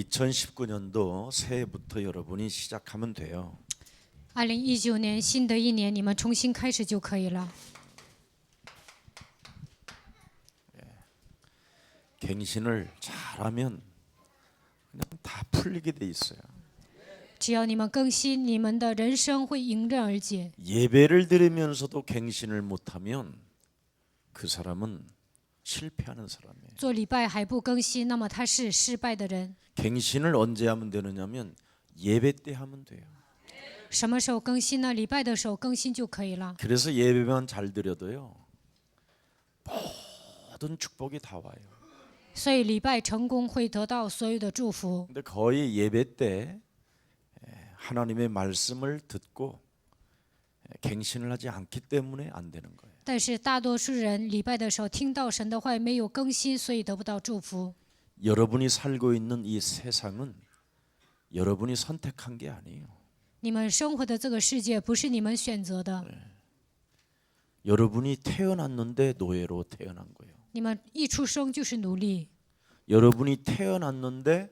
2019년도 새해부터 여러분이 시작하면 돼요. 2019年新的一年，你们重新开始就可以了。 갱신을 잘하면 그냥 다 풀리게 돼 있어요. 只要你们更新，你们的人生会迎刃而解。 예배를 드리면서도 갱신을 못하면 그 사람은 실패하는 사람이에요. 做礼拜还不更新，那么他是失败的人。 갱신을 언제 하면 되느냐면 예배 때 하면 돼요. 什么时候更新呢？礼拜的时候更新就可以了。 그래서 예배만 잘 드려도요, 모든 축복이 다 와요. 所以礼拜成功会得到所有的祝福。 근데 거의 예배 때 하나님의 말씀을 듣고 갱신을 하지 않기 때문에 안 되는 거예요. 但是大多数人礼拜的时候听到神的话没有更新，所以得不到祝福。 여러분이 살고 있는 이 세상은 여러분이 선택한 게 아니에요. 你们生活的这个世界不是你们选择的， 여러분이 태어났는데 노예로 태어난 거예요. 你们一出生就是奴隶。 여러분이 태어났는데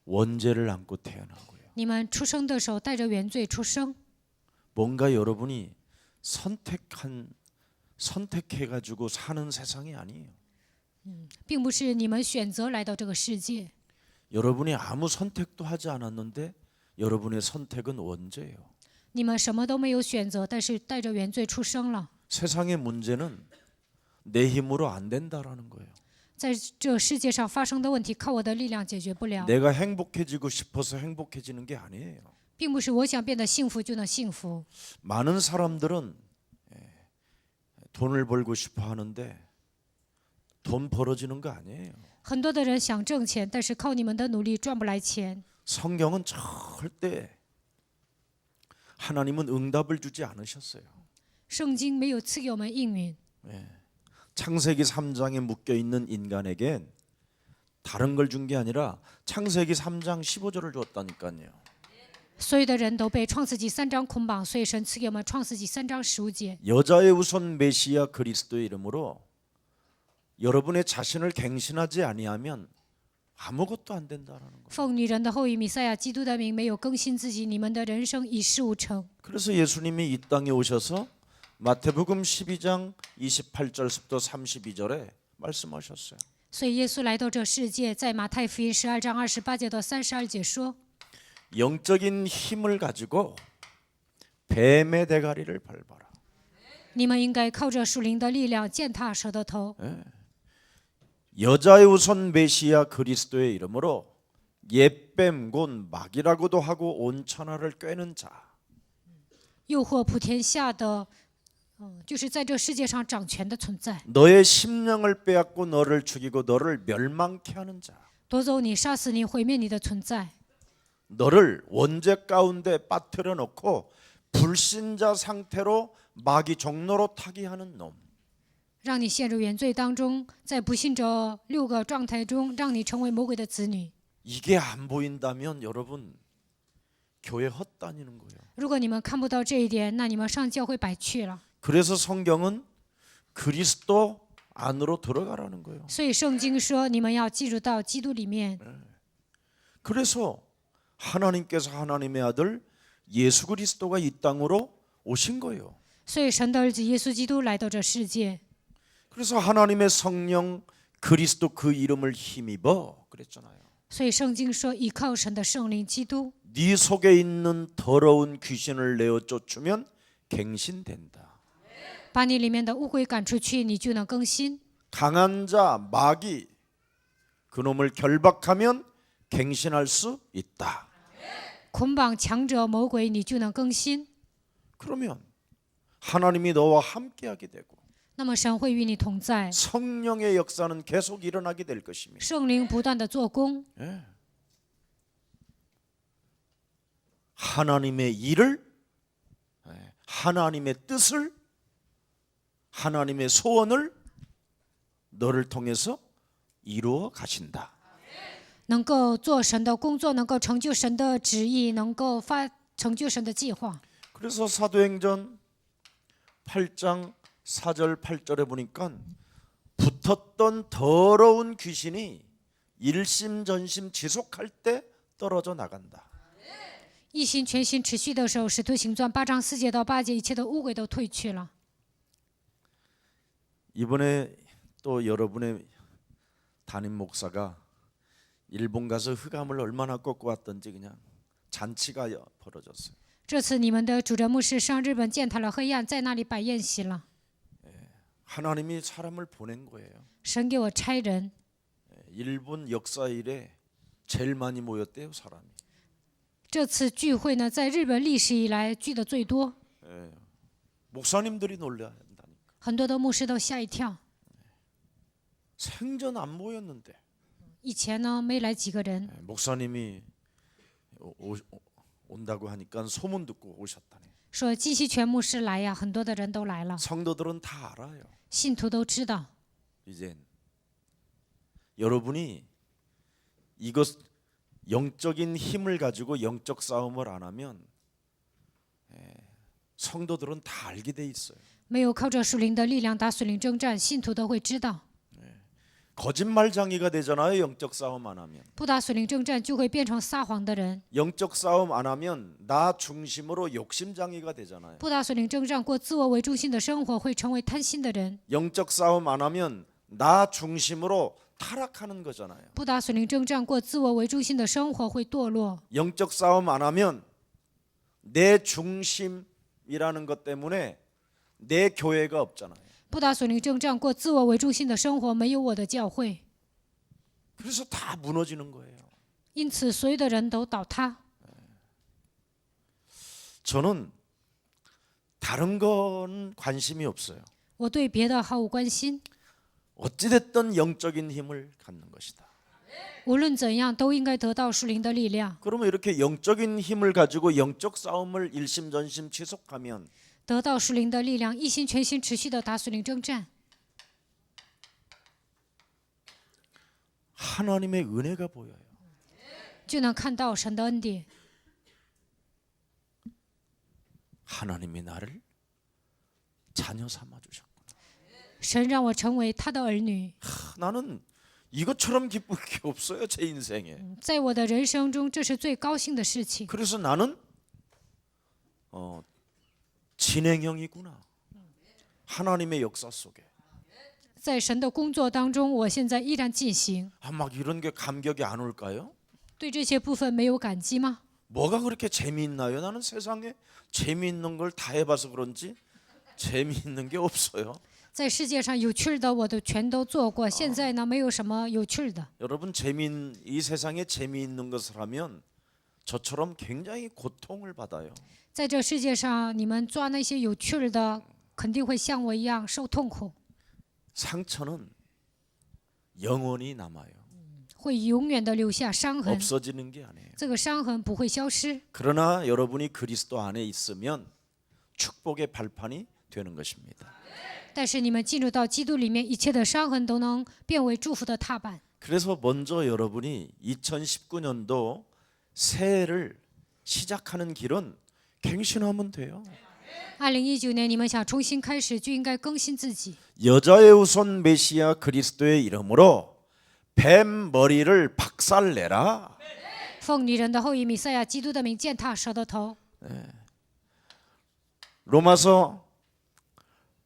원죄를 안고 태어난 거예요. 你们出生的时候带着原罪出生， 뭔가 여러분이 선택해가지고 사는 세상이 아니에요. 并不是你们选择来到这个世界。 여러분이 아무 선택도 하지 않았는데 여러분의 선택은 원죄예요. 你们什么都没有选择，但是带着原罪出生了。 세상의 문제는 내 힘으로 안 된다라는 거예요. 在这世界上发生的问题，靠我的力量解决不了， 내가 행복해지고 싶어서 행복해지는 게 아니에요. 并不是我想变得幸福就能幸福。 많은 사람들은 돈을 벌고 싶어 하는데 돈 벌어지는 거 아니에요. 很多的人想挣钱，但是靠你们的努力赚不来钱。 성경은 절대 하나님은 응답을 주지 않으셨어요. 圣经没有赐给我们应允。 창세기 3장에 묶여 있는 인간에겐 다른 걸 준 게 아니라 창세기 3장 15절을 줬다니까요. 所有的人都被创世纪3章捆绑，所以神赐给我们创世纪3章15节。 여자의 우선 메시아 그리스도의 이름으로 여러분의 자신을 갱신하지 아니하면 아무것도 안 된다라는 거예요. 奉女人的后裔弥赛亚基督的名，没有更新自己，你们的人生一事无成。 그래서 예수님이 이 땅에 오셔서 마태복음 12장 28절부터 32절에 말씀하셨어요. 所以耶稣来到这世界，在马太福音12章28节到32节说： 영적인 힘을 가지고 뱀의 대가리를 밟아라. 你们应该靠着属灵的力量践踏蛇的头。 여자의 우선 메시아 그리스도의 이름으로 옛뱀 곧 마귀라고도 하고 온 천하를 꿰는 자. 诱惑普天下的，就是在这世界上掌权的存在， 너의 심령을 빼앗고 너를 죽이고 너를 멸망케 하는 자. 夺走你、杀死你、毁灭你的存在， 너를 원죄 가운데 빠뜨려 놓고 불신자 상태로 마귀 종로로 타게 하는 놈. 让你陷入原罪当中，在不信者6个状态中，让你成为魔鬼的子女。 이게 안 보인다면 여러분 교회 헛다니는 거예요. 如果你们看不到这一点，那你们上教会白去了。 그래서 성경은 그리스도 안으로 들어가라는 거예요. 所以圣经说，你们要进入到基督里面。 그래서 하나님께서 하나님의 아들 예수 그리스도가 이 땅으로 오신 거예요. 所以神的儿子耶稣基督来到这世界， 그래서 하나님의 성령 그리스도 그 이름을 힘입어 그랬잖아요. 所以圣经说，依靠神的圣灵基督， 네 속에 있는 더러운 귀신을 내어 쫓으면 갱신된다. 把你里面的污鬼赶出去，你就能更新。 강한 자 마귀 그놈을 결박하면 갱신할 수 있다. 捆绑强者魔鬼，你就能更新。 그러면 하나님이 너와 함께하게 되고 那么神会与你同在， 성령의 역사는 계속 일어나게 될 것입니다. 圣灵不断的做工， 하나님의 일을 하나님의 뜻을 하나님의 소원을 너를 통해서 이루어 가신다. 能够做神的工作，能够成就神的旨意，能够成就神的计划。 그래서 사도행전 8장 4절 8절에 보니까 붙었던 더러운 귀신이 일심전심 지속할 때 떨어져 나간다. 一心全心持续的时候，使徒行传8章4节到8节，一切的污鬼都退去了。 이번에 또 여러분의 담임 목사가 일본 가서 흑암을 얼마나 꺾고 왔던지 그냥 잔치가 벌어졌어요. 这次你们的主任牧师上日本践踏了黑暗，在那里摆宴席了。 하나님이 사람을 보낸 거예요. 神给我差人， 일본 역사 이래 제일 많이 모였대요, 사람이. 这次聚会呢，在日本历史以来聚的最多， 목사님들이 놀라야 한다니까. 很多的牧师都吓一跳。 생전 안 모였는데 以前呢，没来几个人， 목사님이 온다고 하니까 소문 듣고 오셨다네. 说金希全牧师来呀，很多的人都来了， 성도들은 다 알아요. 信徒都知道。 이젠 여러분이 이것 영적인 힘을 가지고 영적 싸움을 안 하면 성도들은 다 알게 돼 있어요. 没有靠着属灵的力量打属灵征战，信徒都会知道。 거짓말장이가 되잖아요. 영적 싸움 안 하면. 不打属灵征战，就会变成撒谎的人； 영적 싸움 안 하면 나 중심으로 욕심장이가 되잖아요. 不打属灵征战，过自我为中心的生活，会成为贪心的人； 영적 싸움 안 하면 나 중심으로 타락하는 거잖아요. 不打属灵征战，过自我为中心的生活，会堕落； 영적 싸움 안 하면 내 중심이라는 것 때문에 내 교회가 없잖아요. 不打属灵征战，过自我为中心的生活，没有我的教会， 그래서 다 무너지는 거예요. 因此所有的人都倒塌。 저는 다른 건 관심이 없어요. 我对别的毫无关心， 어찌됐든 영적인 힘을 갖는 것이다. 无论怎样都应该得到属灵的力量。 그러면 이렇게 영적인 힘을 가지고 영적 싸움을 일심전심 지속하면 得到属灵的力量，一心全心持续的打属灵征战， 하나님의 은혜가 보여요. 就能看到神的恩典。 하나님이 나를 자녀 삼아 주셨구나. 神让我成为他的儿女， 나는 이것처럼 기쁠 게 없어요, 제 인생에. 在我的人生中，这是最高兴的事情。 그래서 나는 진행형이구나. 하나님의 역사 속에. 在神的工作当中，我现在依然进行。 막 이런 게 감격이 안 올까요? 对这些部分没有感激吗？ 뭐가 그렇게 재미있나요? 나는 세상에 재미있는 걸 다 해봐서 그런지 재미있는 게 없어요. 在世界上有趣的我都全都做过，现在呢没有什么有趣的。 여러분 이 세상에 재미있는 것을 하면 저처럼 굉장히 고통을 받아요. 在这世界上，你们抓那些有趣的，肯定会像我一样受痛苦， 상처는 영원히 남아요. 会永远的留下伤痕。 없어지는 게 아니에요. 这个伤痕不会消失， 그러나 여러분이 그리스도 안에 있으면 축복의 발판이 되는 것입니다. 但是你们进入到基督里面，一切的伤痕都能变为祝福的踏板。 그래서 먼저 여러분이 2019년도 새해를 시작하는 길은 갱신하면 돼요. 2019年，你们想重新开始，就应该更新自己。 여자의 후손 메시아 그리스도의 이름으로 뱀 머리를 박살내라. 奉女人的后裔弥赛亚基督的名践踏蛇的头。 로마서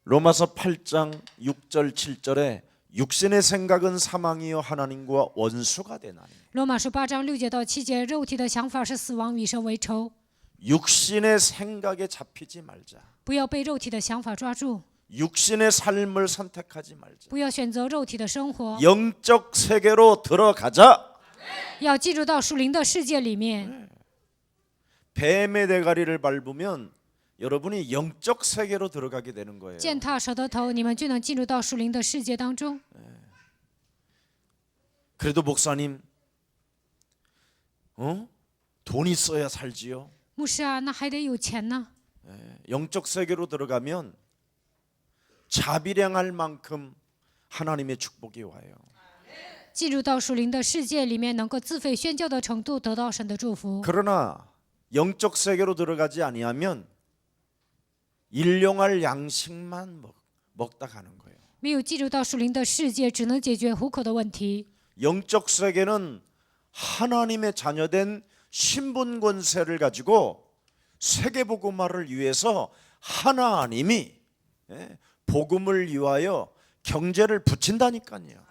8장 6절 7절에 육신의 생각은 사망이요 하나님과 원수가 되나니. 罗马书8章6节到7节，肉体的想法是死亡，与神为仇。 육신의 생각에 잡히지 말자. 不要被肉体的想法抓住， 육신의 삶을 선택하지 말자. 不要选择肉体的生活， 영적 세계로 들어가자. 要进入到属灵的世界里面。 뱀의 대가리를 밟으면 여러분이 영적 세계로 들어가게 되는 거예요. 践踏蛇的头，你们就能进入到属灵的世界当中。 그래도 목사님, 돈 있어야 살지요. 牧师啊，那还得有钱呢。 영적 세계로 들어가면 자비량할 만큼 하나님의 축복이 와요. 进入到属灵的世界里面，能够自费宣教的程度，得到神的祝福。 그러나 영적 세계로 들어가지 아니하면 일용할 양식만 먹다 가는 거예요. 没有进入到属灵的世界，只能解决糊口的问题。 영적 세계는 하나님의 자녀된 신분 권세를 가지고 세계복음화를 위해서 하나님이 복음을 위하여 경제를 붙인다니까요.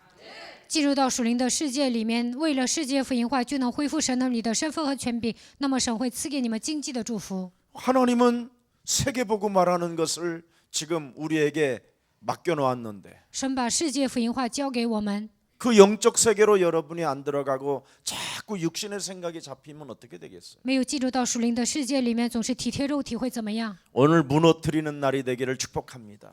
进入到属灵的世界里面，为了世界福音化，就能恢复神的你的身份和权柄。那么神会赐给你们经济的祝福。 하나님은 세계복음화라는 것을 지금 우리에게 맡겨놓았는데 神把世界福音化交给我们， 그 영적 세계로 여러분이 안 들어가고 자꾸 육신의 생각이 잡히면 어떻게 되겠어요? 没有进入到属灵的世界里面，总是体贴肉体，会怎么样？ 오늘 무너뜨리는 날이 되기를 축복합니다.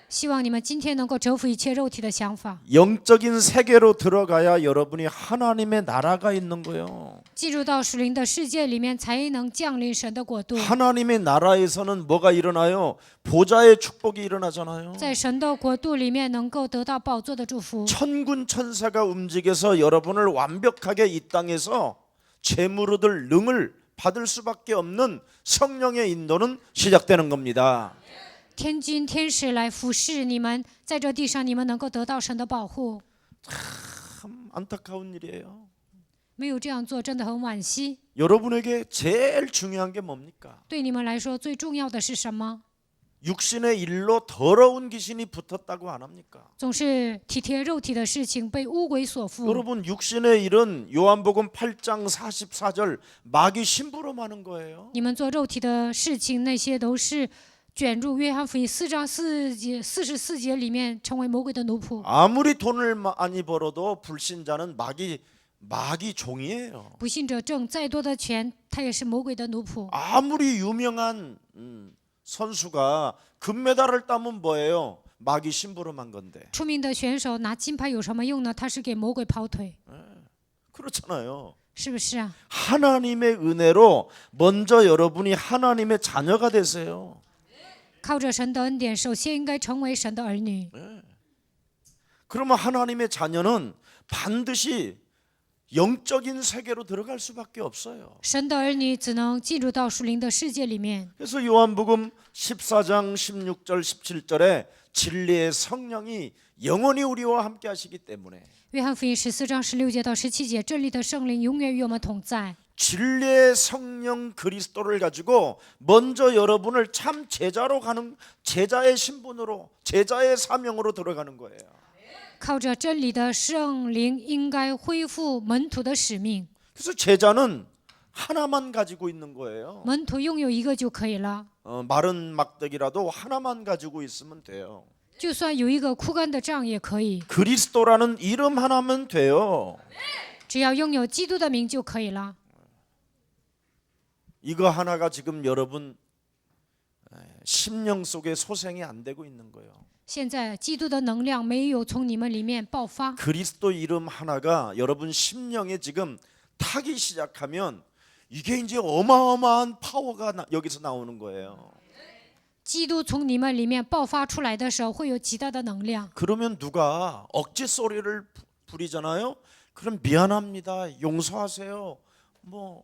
希望你们今天能够征服一切肉体的想法， 영적인 세계로 들어가야 여러분이 하나님의 나라가 있는 거예요. 进入到属灵的世界里面，才能降临神的国度。 하나님의 나라에서는 뭐가 일어나요? 보좌의 축복이 일어나잖아요. 在神的国度里面，能够得到宝座的祝福。 천군 천사가 움직여서 여러분을 완벽하게 이 땅에서 재물 얻을 능을 받을 수밖에 없는 성령의 인도는 시작되는 겁니다. 天君天使来服侍你们，在这地上你们能够得到神的保护。 참 안타까운 일이에요. 没有这样做，真的很惋惜。 여러분에게 제일 중요한 게 뭡니까? 对你们来说，最重要的是什么？ 육신의 일로 더러운 귀신이 붙었다고 안 합니까? 总是体贴肉体的事情，被污鬼所附。 여러분 육신의 일은 요한복음 8장 44절 마귀 심부름 하는 거예요. 你们做肉体的事情，那些都是卷入约翰福音4章44节里面，成为魔鬼的奴仆。 아무리 돈을 많이 벌어도 불신자는 마귀 종이에요. 不信者挣再多的钱，他也是魔鬼的奴仆。 아무리 유명한 선수가 금메달을 따면 뭐예요? 마귀 심부름한 건데. 出名的选手拿金牌有什么用呢？他是给魔鬼跑腿， 그렇잖아요. 是不是啊？ 하나님의 은혜로 먼저 여러분이 하나님의 자녀가 되세요. 靠着神的恩典，首先应该成为神的儿女。 그러면 하나님의 자녀는 반드시 영적인 세계로 들어갈 수밖에 없어요. 神的儿女只能进入到属灵的世界里面。 그래서 요한복음 14장 16절 17절에 진리의 성령이 영원히 우리와 함께 하시기 때문에 约翰福音14章16节到17节，真理的圣灵永远与我们同在。 진리의 성령 그리스도를 가지고 먼저 여러분을 참 제자로 가는 제자의 신분으로 제자의 사명으로 들어가는 거예요. 靠着真理的圣灵，应该恢复门徒的使命。 그래서 제자는 하나만 가지고 있는 거예요. 门徒拥有一个就可以了， 마른 막대기라도 하나만 가지고 있으면 돼요. 就算有一个枯干的杖也可以， 그리스도라는 이름 하나면 돼요. 只要拥有基督的名就可以了。 이거 하나가 지금 여러분 심령 속에 소생이 안 되고 있는 거예요. 现在基督的能量没有从你们里面爆发， 그리스도 이름 하나가 여러분 심령에 지금 타기 시작하면 이게 이제 어마어마한 파워가 여기서 나오는 거예요. 基督从你们里面爆发出来的时候，会有极大的能量。 그러면 누가 억지 소리를 부리잖아요. 그럼 미안합니다. 용서하세요. 뭐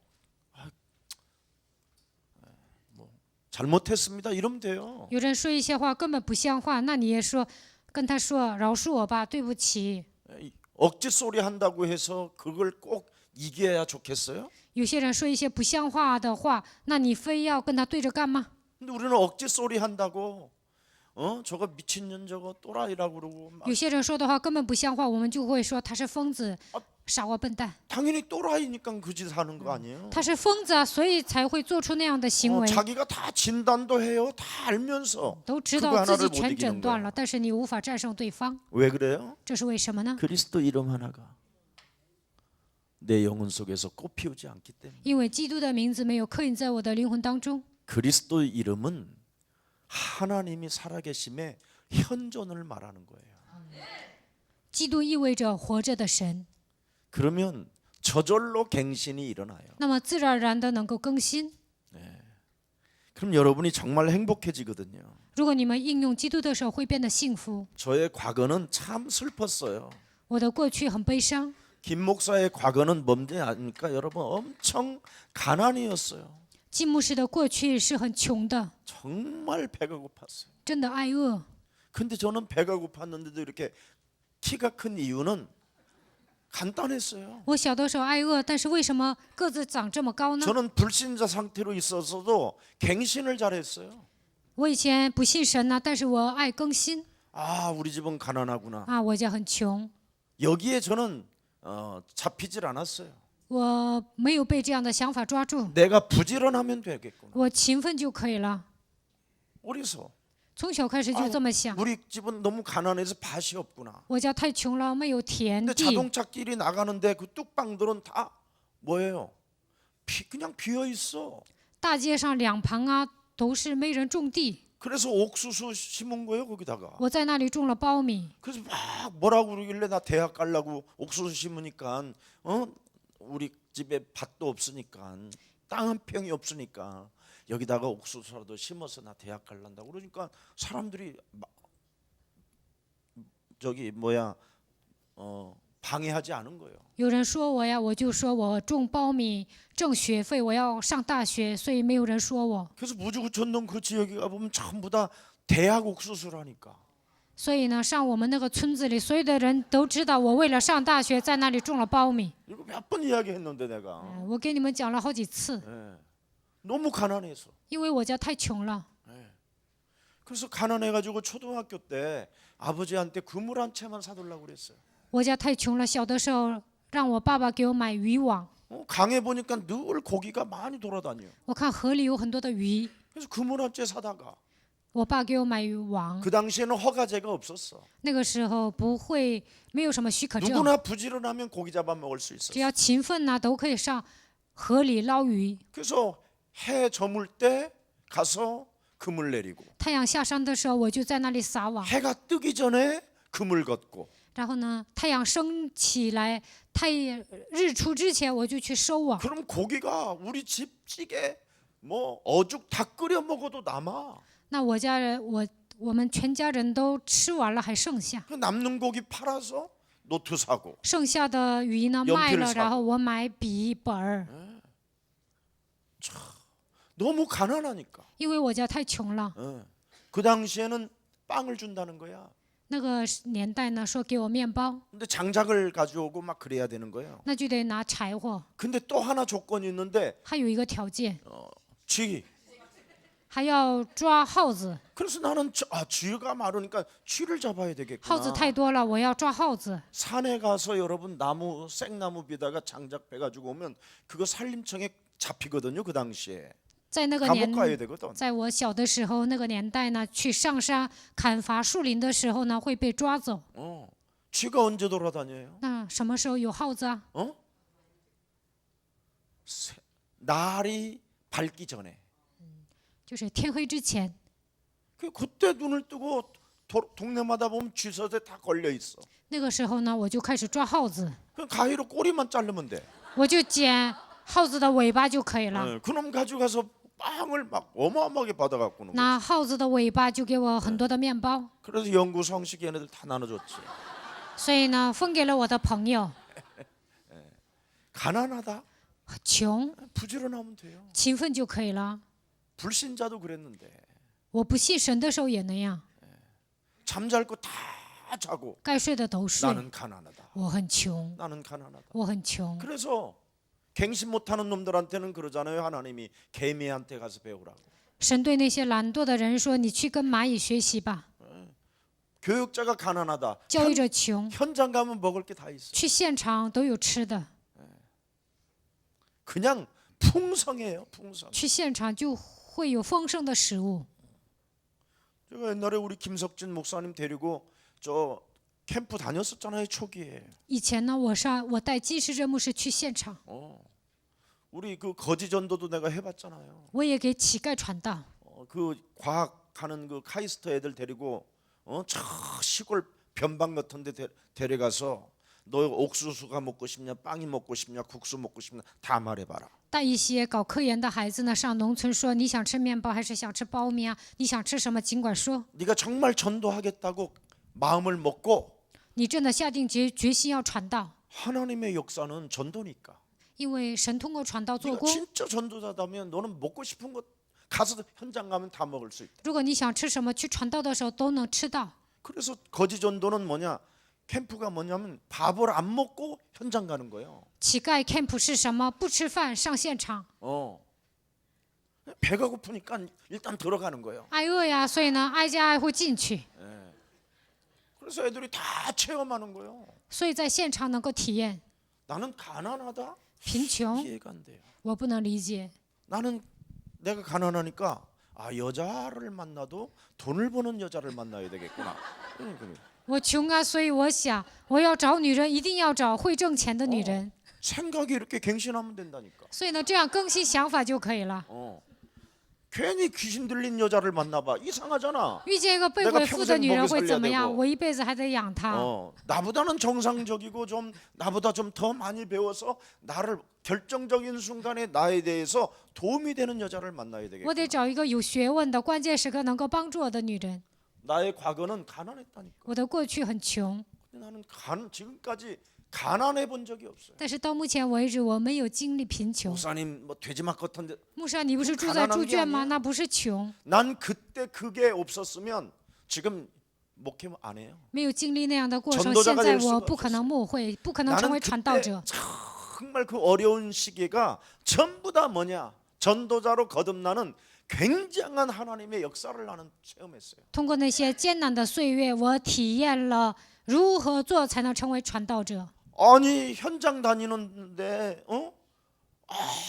잘못했습니다. 이러면 돼요. 有人说一些话根本不像话，那你也说，跟他说饶恕我吧，对不起。 억지 소리 한다고 해서 그걸 꼭 이겨야 좋겠어요? 有些人说一些不像话的话，那你非要跟他对着干吗？ 근데 우리는 억지 소리 한다고 저거 미친년 저거 또라이라고 그러고 막 有些人说的话根本不像话，我们就会说他是疯子、傻瓜、笨蛋。 당연히 또라이니까 그 짓 하는 거 아니에요? 他是疯子啊，所以才会做出那样的行为。 자기가 다 진단도 해요. 다 알면서 都知 그거 道自 하나를 己 못 全 이기는 诊断 거예요. 了，但是你无法战胜对方， 왜 그래요? 这是为什么呢？ 그리스도 이름 하나가 내 영혼 속에서 꽃피우지 않기 때문에. 因为基督的名字没有刻印在我的灵魂当中。 그리스도 이름은 하나님이 살아계심의 현존을 말하는 거예요. 基督意味着活着的神， 그러면 저절로 갱신이 일어나요. 那么自然而然的能够更新。 그럼 여러분이 정말 행복해지거든요. 如果你们应用基督的时候，会变得幸福。 저의 과거는 참 슬펐어요. 我的过去很悲伤， 김 목사의 과거는 뭔지 아닙니까? 여러분 엄청 가난이었어요. 金牧师的过去是很穷的， 정말 배가 고팠어요. 真的挨饿。 근데 저는 배가 고팠는데도 이렇게 키가 큰 이유는 간단했어요. 我小的时候挨饿，但是为什么个子长这么高呢？ 저는 불신자 상태로 있어서도 갱신을 잘했어요. 我以前不信神呢，但是我爱更新 아, 우리 집은 가난하구나. 啊，我家很穷， 여기에 저는 잡히질 않았어요. 我没有被这样的想法抓住， 내가 부지런하면 되겠구나. 我勤奋就可以了。 어디서? 从小开始就这么想， 우리 집은 너무 가난해서 밭이 없구나. 我家太穷了，没有田 근데 地。 자동차끼리 나가는데 그 뚝방들은 다 뭐예요? 그냥 비어 있어. 大街上两旁啊都是没人种地， 그래서 옥수수 심은 거예요 거기다가. 我在那里种了苞米。 그래서 막 뭐라고 그러길래 나 대학 가려고 옥수수 심으니까 우리 집에 밭도 없으니까 땅 한 평이 없으니까 여기다가 옥수수라도 심어서 나 대학 갈란다고 그러니까 사람들이 저기 뭐야 방해하지 않은 거예요. 有人说我呀，我就说我种苞米挣学费，我要上大学，所以没有人说我。 그래서 무주구천동 그 지역에 가보면 전부 다 대학 옥수수라니까. 所以呢，上我们那个村子里，所有的人都知道我为了上大学在那里种了苞米。 이거 몇 번 이야기했는데 내가 我给你们讲了好几次， 너무 가난해서. 因为我家太穷了。 그래서 가난해가지고 초등학교 때 아버지한테 그물 한 채만 사달라고 그랬어요. 我家太穷了，小的时候让我爸爸给我买渔网。 강에 보니까 늘 고기가 많이 돌아다녀. 我看河里有很多的鱼， 그래서 그물 한 채 사다가 我爸给我买渔网。 그 당시에는 허가제가 없었어. 那个时候不会，没有什么许可证， 누구나 부지런하면 고기 잡아 먹을 수 只 있었어. 要勤奋呢，都可以上河里捞鱼。 그래서 해 저물 때 가서 그물 내리고 太阳下山的时候，我就在那里撒网。 해가 뜨기 전에 그물 걷고 然后呢，太阳升起来，日出之前我就去收网。 그럼 고기가 우리 집 찌개 뭐 어죽 다 끓여 먹어도 남아. 那我家人，我们全家人都吃完了，还剩下， 그 남는 고기 팔아서 노트 사고 剩下的鱼呢 연필 卖了， 사고 然后我买笔本儿， 너무 가난하니까. 因为我家太穷了。 그 당시에는 빵을 준다는 거야. 那个年代呢，说给我面包， 근데 장작을 가져오고 막 그래야 되는 거예요. 那就得拿柴火。 근데 또 하나 조건이 있는데 还有一个条件， 쥐. 还要抓耗子， 그래서 나는 쥐가 많으니까 쥐를 잡아야 耗子 되겠구나. 太多了，我要抓耗子。 산에 가서 여러분 나무 생나무 비다가 장작 베가지고 오면 그거 산림청에 잡히거든요. 그 당시에 在那个 감옥 가야 되거든. 在我小的时候，那个年代呢，去上山砍伐树林的时候呢，会被抓走。 쥐가 언제 돌아다녀요? 那什么时候有耗子啊？ 날이 밝기 전에. 就是天黑之前。 그때 눈을 뜨고 동네마다 보면 쥐서대 다 걸려 있어. 那个时候呢，我就开始抓耗子， 그 가위로 꼬리만 자르면 돼. 我就剪耗子的尾巴就可以了。 그놈 가져가서 빵을 막 어마어마하게 받아갖고는. 拿耗子的尾巴就给我很多的面包， 그래서 영구 성식 얘네들 다 나눠줬지. 所以呢，分给了我的朋友。 가난하다. 穷， 부지런하면 돼요. 勤奋就可以了。 불신자도 그랬는데 我不信神的时候也那样， 잠잘 거 다 자고 该睡的都睡。 나는 가난하다. 我很穷， 나는 가난하다. 我很穷。 그래서 갱신 못하는 놈들한테는 그러잖아요. 하나님이 개미한테 가서 배우라고. 神对那些懒惰的人说：“你去跟蚂蚁学习吧。 교육자가 가난하다. 教育者穷， 현장 가면 먹을 게 다 있어. 去现场都有吃的， 그냥 풍성해요. 풍성. 去现场就会有丰盛的食物。 제가 옛날에 우리 김석진 목사님 데리고 저 캠프 다녔었잖아요. 초기에. 以前呢，我带金世珍牧师去现场， 우리 그 거지 전도도 내가 해봤잖아요. 我也给乞丐传道。 그 과학하는 그 카이스트 애들 데리고 저 시골 변방 같은데 데려가서 너 옥수수가 먹고 싶냐, 빵이 먹고 싶냐, 국수 먹고 싶냐 다 말해봐라. 带一些搞科研的孩子呢上农村说：“你想吃面包还是想吃苞米啊？你想吃什么？尽管说。 네가 정말 전도하겠다고 마음을 먹고 你真的下定决心要传道， 하나님의 역사는 전도니까. 因为神通过传道做 네가 工。 진짜 전도자다면 너는 먹고 싶은 것 가서 현장 가면 다 먹을 수 있다. 如果你想吃什么，去传道的时候都能吃到。 그래서 거지 전도는 뭐냐? 캠프가 뭐냐면 밥을 안 먹고 현장 가는 거예요. 乞丐 camp 是什么？不吃饭上现场， 배가 고프니까 일단 들어가는 거예요. 挨饿呀，所以呢，挨家挨户进去， 그래서 애들이 다 체험하는 거예요. 所以在现场能够体验 나는 가난하다? 贫穷， 이해가 안 돼요. 我不能理解。 나는 내가 가난하니까 여자를 만나도 돈을 버는 여자를 만나야 되겠구나. 그래. 我穷啊，所以我想，我要找女人，一定要找会挣钱的女人。 생각이 이렇게 갱신하면 된다니까. 所以呢，这样更新想法就可以了。 괜히 귀신 들린 여자를 만나봐. 이상하잖아. 遇见一个被鬼附的女人会怎么样？我一辈子还得养她。 나보다는 정상적이고 좀 나보다 좀 더 많이 배워서 나를 결정적인 순간에 나에 대해서 도움이 되는 여자를 만나야 我得 되겠구나. 找一个有学问的，关键时刻能够帮助我的女人。 나의 과거는 가난했다니까. 我的过去很穷， 근데 나는 지금까지 가난해 본 적이 없어요. 但是到目前为止我没有经历贫穷。 목사님 뭐 돼지막 같은데 牧师，你不是住在猪圈吗？那不是穷。 난 그때 그게 없었으면 지금 목회 안 해요. 没有经历那样的过程， 전도자가 现在 될 수가 我不可能牧会，不可能成 나는 为传道 그때 者。 정말 그 어려운 시기가 전부 다 뭐냐? 전도자로 거듭나는 굉장한 하나님의 역사를 나는 체험했어요. 通过那些艰难的岁月，我体验了如何做才能成为传道者。 아니 현장 다니는데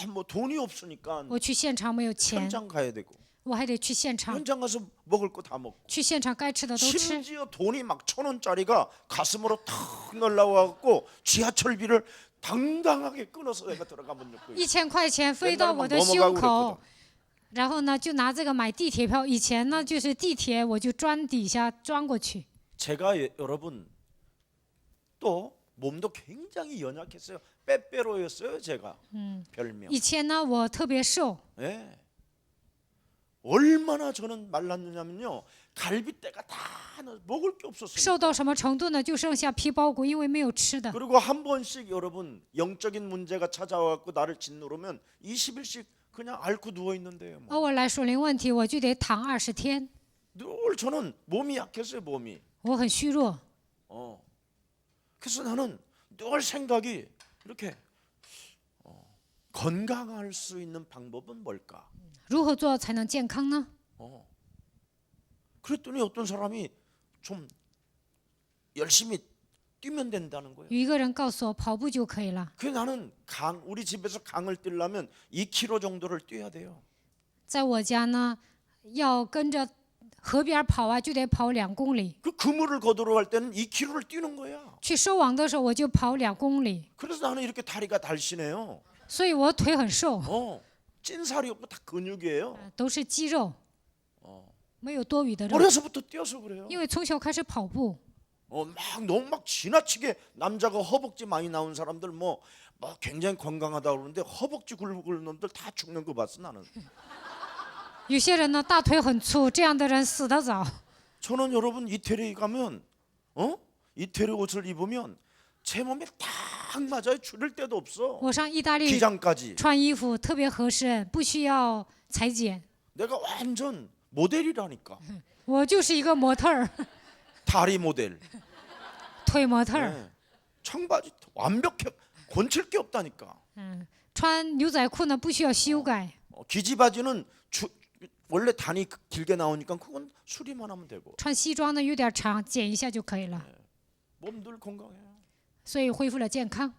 뭐 돈이 없으니까 我去现场没有钱， 현장 가야 되고 我还得去现场， 현장 가서 먹을 거 다 먹고 去现场该吃的都吃。 심지어 돈이 막 1,000원짜리가 가슴으로 탁 날라와갖고 지하철비를 당당하게 끊어서 내가 들어가 본 적도 있어요. 1000块钱飞到我的 옛날에 胸 막 口 넘어가고 ，然后呢就拿这个买地铁票。以前呢就是地铁，我就钻底下钻过去。 제가 여러분 또 몸도 굉장히 연약했어요. 빼빼로였어요 제가. 별명. 以前呢我特别瘦， 예. 얼마나 저는 말랐느냐면요. 갈비뼈가 다 먹을 게 없었어요. 瘦到什么程度呢？就剩下皮包骨，因为没有吃的。 그리고 한 번씩 여러분 영적인 문제가 찾아와갖고 나를 짓누르면 20일씩 그냥 앓고 누워 있는데요. 뭐. 偶尔来属灵问题，我就得躺20天。 늘 저는 몸이 약했어요. 몸이. 我很虚弱， 그래서 나는 늘 생각이 이렇게 건강할 수 있는 방법은 뭘까? 如何做才能健康呢？ 그랬더니 어떤 사람이 좀 열심히 뛰면 된다는 거예요. 有一个人告诉我，跑步就可以了。 그래서 나는 우리 집에서 강을 뛰려면 2km 정도를 뛰어야 돼요. 在我家呢，要跟着河边跑啊，就得跑2公里。 그 그물을 거두러 갈 때는 2km를 뛰는 거야. 去收网的时候，我就跑2公里， 그래서 나는 이렇게 다리가 달시네요. 所以我腿很瘦， 찐살이 없고 다 근육이에요. 都是肌肉，没有多余的肉。 어려서부터 뛰어서 그래요. 因为从小开始跑步， 너무 막 지나치게 남자가 허벅지 많이 나온 사람들 뭐 굉장히 건강하다 그러는데 허벅지 굵은 놈들 다 죽는 거 봤어 나는. 有些人呢大腿很粗，这样的人死得早。 저는 여러분 이태리 가면 이태리 옷을 입으면 제 몸에 딱 맞아요. 줄일 데도 없어. 我上意大利 기장까지. 穿衣服特别合身，不需要裁剪。 내가 완전 모델이라니까. 我就是一个模特儿， 다리 모델. 腿模特儿。 네. 청바지 완벽해. 건칠 게 없다니까. 穿牛仔裤呢不需要修改， 기지바지는 원래 단이 길게 나오니까 그건 수리만 하면 되고. 穿西装呢有点长，剪一下就可以了， 몸 늘 건강해요. 所以恢复了健康。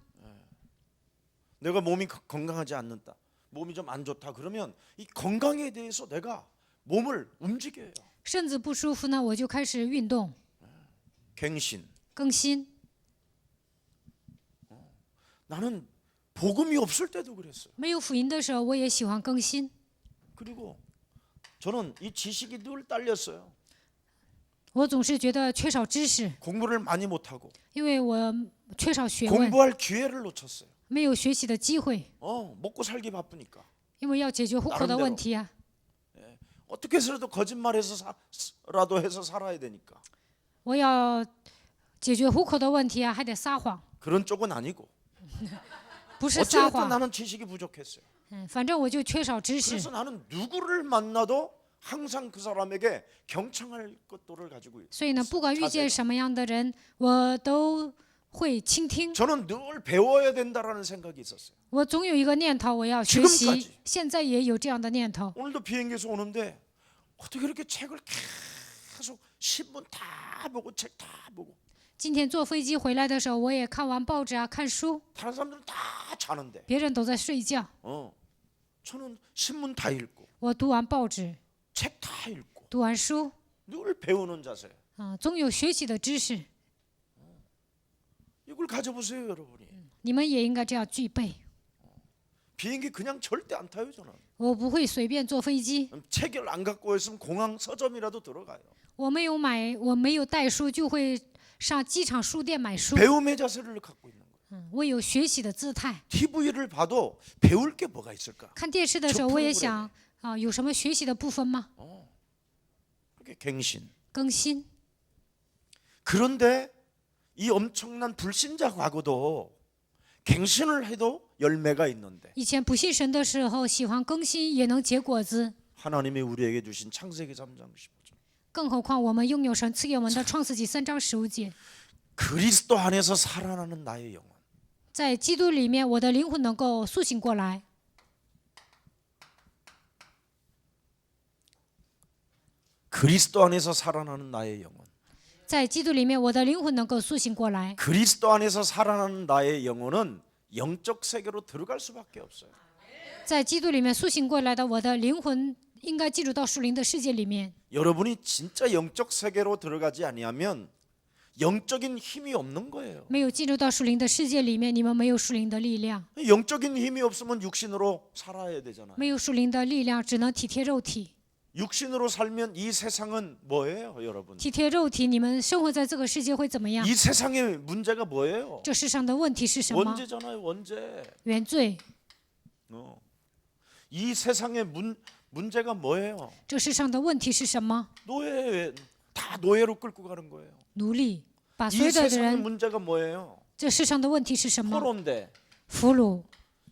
내가 몸이 건강하지 않는다. 몸이 좀 안 좋다. 그러면 이 건강에 대해서 내가 몸을 움직여요. 身子不舒服呢，我就开始运动 갱신. 更新。 나는 복음이 없을 때도 그랬어요. 没有福音的时候，我也喜欢更新。 그리고 저는 이 지식이 늘 딸렸어요. 我总是觉得缺少知识， 공부를 많이 못하고 因为我缺少学问， 공부할 기회를 놓쳤어요. 没有学习的机会， 먹고 살기 바쁘니까. 因为要解决户口的问题啊。 어떻게 해서라도 거짓말해서라도 해서 살아야 되니까. 我要解决户口的问题啊，还得撒谎， 그런 쪽은 아니고. 不是撒 어쨌든 谎。 나는 지식이 부족했어요. 反正我就缺少知识， 그래서 나는 누구를 만나도 항상 그 사람에게 경청할 것들을 가지고 있어요. 所以呢，不管遇见什么样的人，我都会倾听。 저는 늘 배워야 된다라는 생각이 있었어요. 我总有一个念头，我要学 지금까지 习。现在也有这样的念头。 오늘도 비행기에서 오는데 어떻게 이렇게 책을 계속 신문 다 보고 책 다 보고 今天坐飞机回来的时候，我也看完报纸啊，看书， 다른 사람들은 다 자는데 别人都在睡觉， 저는 신문 다 읽고 我读完报纸， 책 다 읽고 读完书， 늘 배우는 자세. 总有学习的知识。 이걸 가져보세요, 여러분이. 你们也应该这样具备。 비행기 그냥 절대 안 타요, 저는. 我不会随便坐飞机， 책을 안 갖고 있으면 공항 서점이라도 들어가요. 我没有带书，就会上机场书店买书。 배움의 자세를 갖고 있는 거예요. 我有学习的姿态。 TV를 봐도 배울 게 뭐가 있을까? 看电视的时候，我也想有什么学习的部分吗？ 그게 갱신. 更新。 그런데 이 엄청난 불신자 과거도 갱신을 해도 열매가 있는데 以前不信神的时候，喜欢更新也能结果子， 하나님이 우리에게 주신 창세기 3장 15절. 更何况我们拥有神赐给我们的创世纪3章15节， 그리스도 안에서 살아나는 나의 영혼. 在基督里面，我的灵魂能够苏醒过来。 그리스도 안에서 살아나는 나의 영혼. 在基督里面，我的灵魂能够苏醒过来。 그리스도 안에서 살아나는 나의 영혼은 영적 세계로 들어갈 수밖에 없어요. 在基督里面苏醒过来的我的灵魂，应该进入到属灵的世界里面。 여러분이 진짜 영적 세계로 들어가지 아니하면 영적인 힘이 없는 거예요. 没有进入到属灵的世界里面，你们没有属灵的力量， 영적인 힘이 없으면 육신으로 살아야 되잖아요. 没有属灵的力量，只能体贴肉体。 육신으로 살면 이 세상은 뭐예요, 여러분? 体贴肉体，你们生活在这个世界会怎么样？ 이 세상의 문제가 뭐예요? 这世上的问题是什么？ 원죄잖아요, 원죄. 原罪。 이 세상의 문제가 뭐예요? 这世上的问题是什么？ 노예, 다 노예로 끌고 가는 거예요. 奴隶，把所 이 有的 세상의 人。 문제가 뭐예요? 这世上的问题是什么？ 포로인데. 俘虏。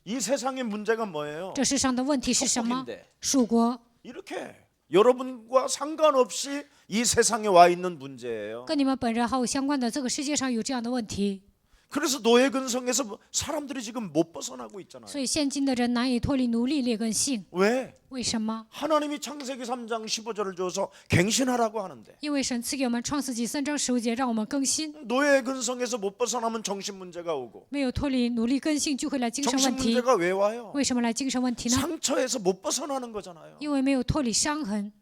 이 세상의 문제가 뭐예요? 这世上的问题是什么？ 축복인데. 属国。 이렇게 여러분과 상관없이 이 세상에 와 있는 문제예요. 跟你们本人毫无相关的，这个世界上有这样的问题， 그래서 노예 근성에서 사람들이 지금 못 벗어나고 있잖아요. 所以现今的人难以脱离奴隶劣根性。 왜? 为什么？ 하나님이 창세기 3장 15절을 줘서 갱신하라고 하는데 因为神赐给我们创世纪3章15节，让我们更新。 노예 근성에서 못 벗어나면 정신 문제가 오고 没有脱离奴隶根性，就会来精神 정신 问题。 문제가 왜 와요? 为什么来精神问题呢？ 상처에서 못 벗어나는 거잖아요. 因为没有脱离伤痕，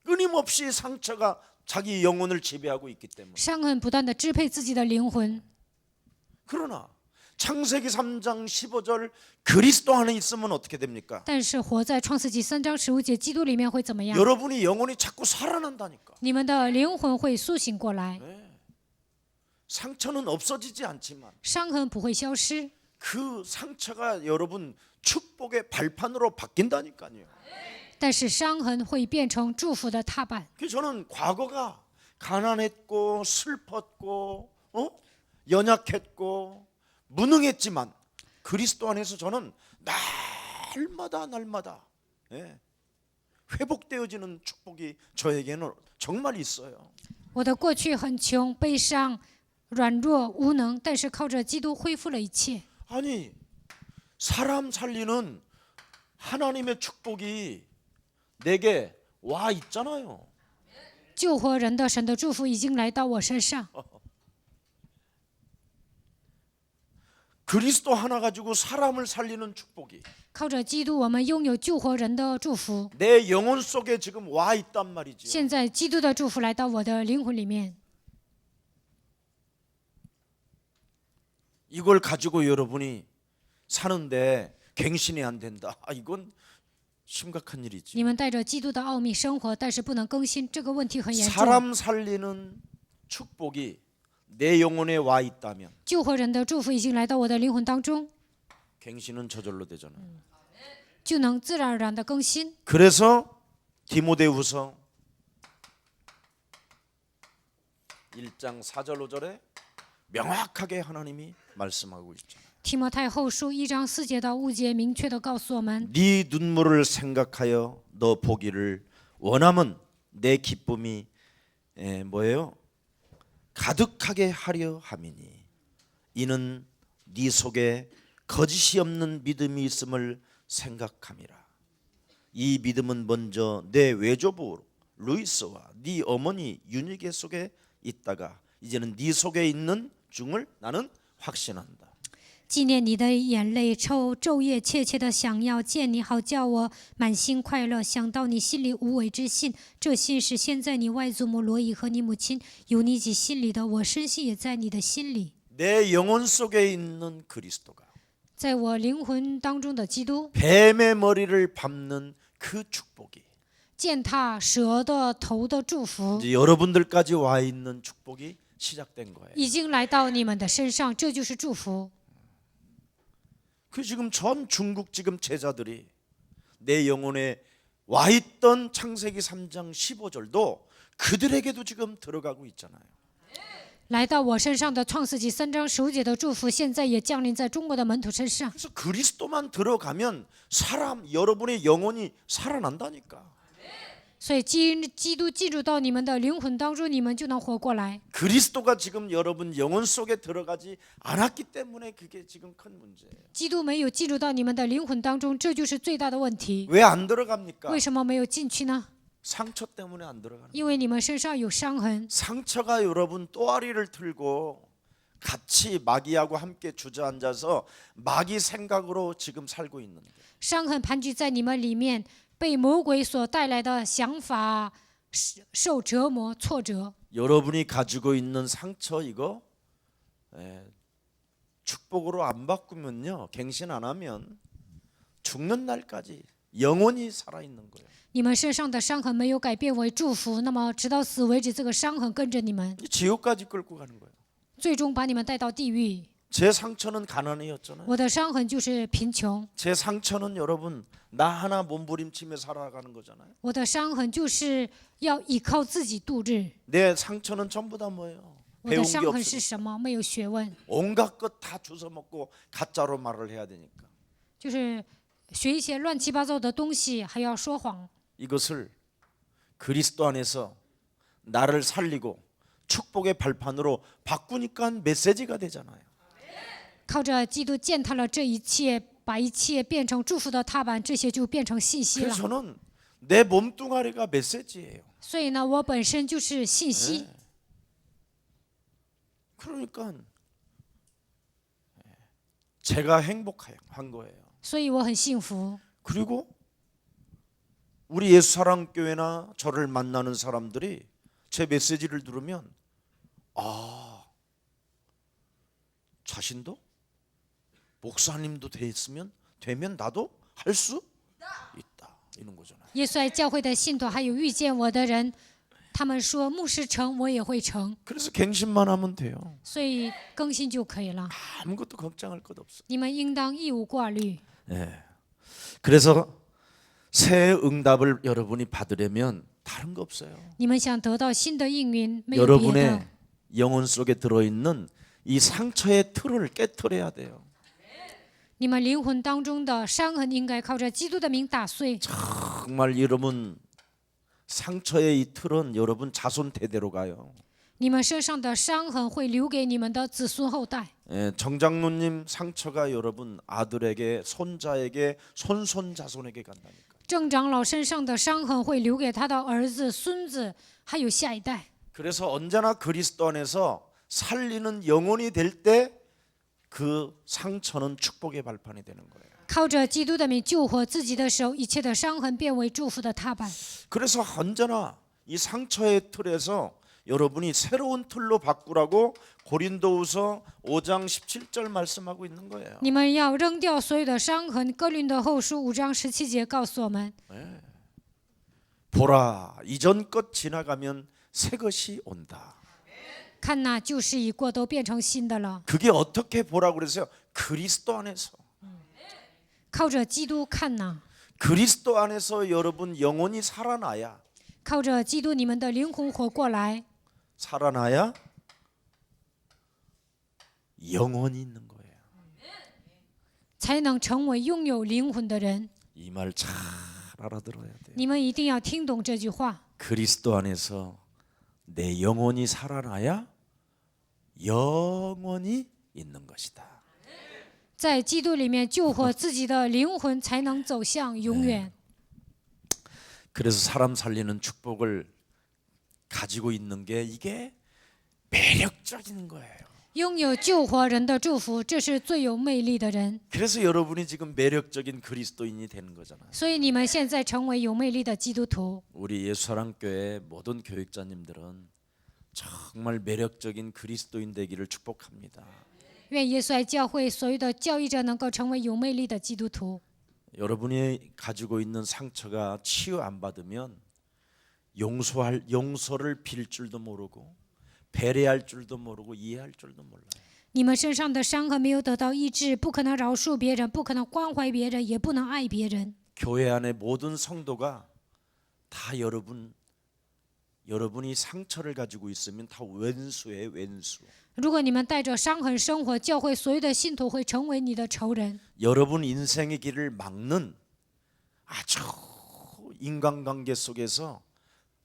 끊임없이 상처가 자기 영혼을 지배하고 있기 때문에. 伤痕不断的支配自己的灵魂。 그러나 창세기 3장 15절 그리스도 안에 있으면 어떻게 됩니까? 但是活在创世纪3章15节基督里面会怎么样？ 여러분이 영혼이 자꾸 살아난다니까. 你们的灵魂会苏醒过来， 상처는 없어지지 않지만 伤痕不会消失， 그 상처가 여러분 축복의 발판으로 바뀐다니까요. 但是伤痕会变成祝福的踏板。 그래서 저는 과거가 가난했고 슬펐고 연약했고 무능했지만 그리스도 안에서 저는 날마다 회복되어지는 축복이 저에게는 정말 있어요. 我的过去很穷、悲伤、软弱、无能，但是靠着基督恢复了一切。 아니 사람 살리는 하나님의 축복이 내게 와 있잖아요. 救活人的神的祝福已经来到我身上。 그리스도 하나 가지고 사람을 살리는 축복이 靠着基督，我们拥有救活人的祝福。 내 영혼 속에 지금 와 있단 말이지요. 现在基督的祝福来到我的灵魂里面， 이걸 가지고 여러분이 사는데 갱신이 안 된다. 이건 심각한 일이지. 你们带着基督的奥秘生活，但是不能更新，这个问题很严重。 사람 살리는 축복이 내 영혼에 와 있다면 救活人的祝福已经来到我的灵魂当中， 갱신은 저절로 되잖아요. 就能自然而然的更新。 그래서 디모데후서 1장 4절 5절에 명확하게 하나님이 말씀하고 있잖아요. 提摩太后书1章4节到5节明确的告诉我们， 네 눈물을 생각하여 너 보기를 원하면 내 기쁨이 뭐예요? 가득하게 하려 함이니 이는 네 속에 거짓이 없는 믿음이 있음을 생각함이라. 이 믿음은 먼저 내 외조부 루이스와 네 어머니 유니게 속에 있다가 이제는 네 속에 있는 중을 나는 확신한다. 纪念你的眼泪，昼夜切切的想要见你，好叫我满心快乐。想到你心里无伪之信，这信是现在你外祖母罗以和你母亲有你己心里的，我深信也在你的心里。 내 영혼 속에 있는 그리스도가 在我灵魂当中的基督， 뱀의 머리를 밟는 그 축복이 践踏蛇的头的祝福， 이제 여러분들까지 와 있는 축복이 시작된 거예요. 已经来到你们的身上，这就是祝福。 그 지금 전 중국 지금 제자들이 내 영혼에 와 있던 창세기 3장 15절도 그들에게도 지금 들어가고 있잖아요. 来到我身上的创世纪3章15节的祝福，现在也降临在中国的门徒身上。 그래서 그리스도만 들어가면 사람 여러분의 영혼이 살아난다니까. 所以基督进入到你们的灵魂当中，你们就能活过来。 그리스도가 지금 여러분 영혼 속에 들어가지 않았기 때문에 그게 지금 큰 문제예요. 基督没有进入到你们的灵魂当中，这就是最大的问题。 왜 안 들어갑니까? 为什么没有进去呢？ 상처 때문에 안 들어가는 거예요. 因为你们身上有伤痕， 상처가 여러분 또아리를 틀고 같이 마귀하고 함께 주저앉아서 마귀 생각으로 지금 살고 있는 거예요. 伤痕盘踞在你们里面，被魔鬼所带来的想法受折磨、挫折。 여러분이 가지고 있는 상처 이거 축복으로 안 바꾸면요, 갱신 안 하면 죽는 날까지 영원히 살아 있는 거예요. 你们身上的伤痕没有改变为祝福，那么直到死为止，这个伤痕跟着你们， 지옥까지 끌고 가는 거예요. 最终把你们带到地狱。 제 상처는 가난이었잖아요. 我的伤痕就是贫穷， 제 상처는 여러분 나 하나 몸부림치며 살아가는 거잖아요. 我的伤痕就是要依靠自己度日。 내 상처는 전부 다 뭐예요? 我的 배운 게 伤痕是 없으니까 什么？没有学问， 온갖 것 다 주워 먹고 가짜로 말을 해야 되니까 就是学一些乱七八糟的东西，还要说谎。 이것을 그리스도 안에서 나를 살리고 축복의 발판으로 바꾸니까 메시지가 되잖아요. 靠着基督践踏了这一切，把一切变成祝福的踏板，这些就变成信息 그래서 了。 저는 내 몸뚱아리가 메시지예요. 所以呢，我本身就是信息。 그러니까 제가 행복한 거예요. 所以我很幸福。 그리고 우리 예수사랑교회나 저를 만나는 사람들이 제 메시지를 들으면 자신도 목사님도 되면 나도 할 수 있다 이런 거잖아요. 耶稣爱教会的信徒，还有遇见我的人，他们说牧师成，我也会成， 그래서 갱신만 하면 돼요. 所以更新就可以了。 아무것도 걱정할 것 없어. 你们应当义无挂虑。 그래서 새 응답을 여러분이 받으려면 다른 거 없어요. 你们想得到新的应允，没有别的 여러분의 。 영혼 속에 들어있는 이 상처의 틀을 깨트려야 돼요. 你们灵魂当中的伤痕，应该靠着基督的名打碎。 정말 여러분 상처의 이 틀은 여러분 자손 대대로 가요. 你们身上的伤痕会留给你们的子孙后代。 정장로님 상처가 여러분 아들에게 손자에게 손손자손에게 간다니까. 郑长老身上的伤痕会留给他的儿子、孙子，还有下一代。 그래서 언제나 그리스도 안에서 살리는 영혼이 될 때 그 상처는 축복의 발판이 되는 거예요. 靠着基督的名救活自己的手，一切的伤痕变为祝福的踏板。 그래서 언제나 이 상처의 틀에서 여러분이 새로운 틀로 바꾸라고 고린도후서 5장 17절 말씀하고 있는 거예요. 你们要扔掉所有的伤痕。哥林多后书5章17节告诉我们： 보라 이전 것 지나가면 새 것이 온다. 看哪，旧事已过，都变成新的了。 그게 어떻게 보라고 그랬어요? 그리스도 안에서. 靠着基督看哪， 그리스도 안에서 여러분 영혼이 살아나야 靠着基督，你们的灵魂活过来， 살아나야 영원히 있는 거예요. 才能成为拥有灵魂的人。 이 말 잘 알아들어야 돼요. 你们一定要听懂这句话。 그리스도 안에서 내 영혼이 살아나야 영원히 있는 것이다. 在基督里面救活自己的灵魂，才能走向永远。 그래서 사람 살리는 축복을 가지고 있는 게 이게 매력적인 거예요. 拥有救活人的祝福，这是最有魅力的人。 그래서 여러분이 지금 매력적인 그리스도인이 되는 거잖아요. 所以你们现在成为有魅力的基督徒。 우리 예수사랑교회 모든 교육자님들은 정말 매력적인 그리스도인 되기를 축복합니다. 愿耶稣爱教会所有的教育者能够成为有魅力的基督徒。 여러분이 가지고 있는 상처가 치유 안 받으면 용서를 빌 줄도 모르고 배려할 줄도 모르고 이해할 줄도 몰라요. 你们身上的伤痕没有得到医治，不可能饶恕别人，不可能关怀别人，也不能爱别人。 교회 안에 모든 성도가 다 여러분이 상처를 가지고 있으면 다 왼수예요, 왼수. 如果你们带着伤痕生活，教会所有的信徒会成为你的仇人。 여러분 인생의 길을 막는 아주 인간관계 속에서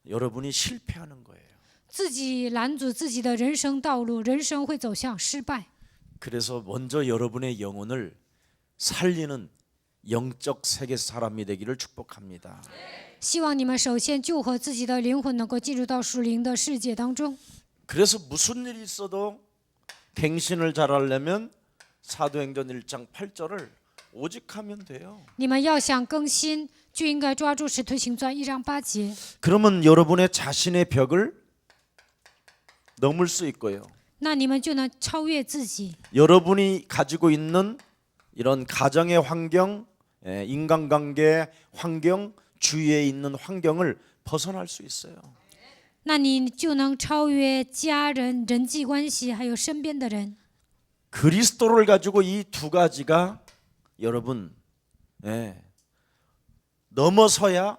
여러분이 실패하는 거예요. 自己拦阻自己的人生道路，人生会走向失败。 그래서 먼저 여러분의 영혼을 살리는 영적 세계 사람이 되기를 축복합니다. 希望你们首先救活自己的灵魂，能够进入到属灵的世界当中。 그래서 무슨 일이 있어도 갱신을 잘하려면 사도행전 1장 8절을 오직하면 돼요. 你们要想更新，就应该抓住使徒行传1章8节。 그러면 여러분의 자신의 벽을 넘을 수 있고요. 那你们就能超越自己。 여러분이 가지고 있는 이런 가정의 환경, 인간관계 환경, 주위에 있는 환경을 벗어날 수 있어요. 那你就能超越家人、人际关系，还有身边的人。 그리스도를 가지고 이 두 가지가 여러분 넘어서야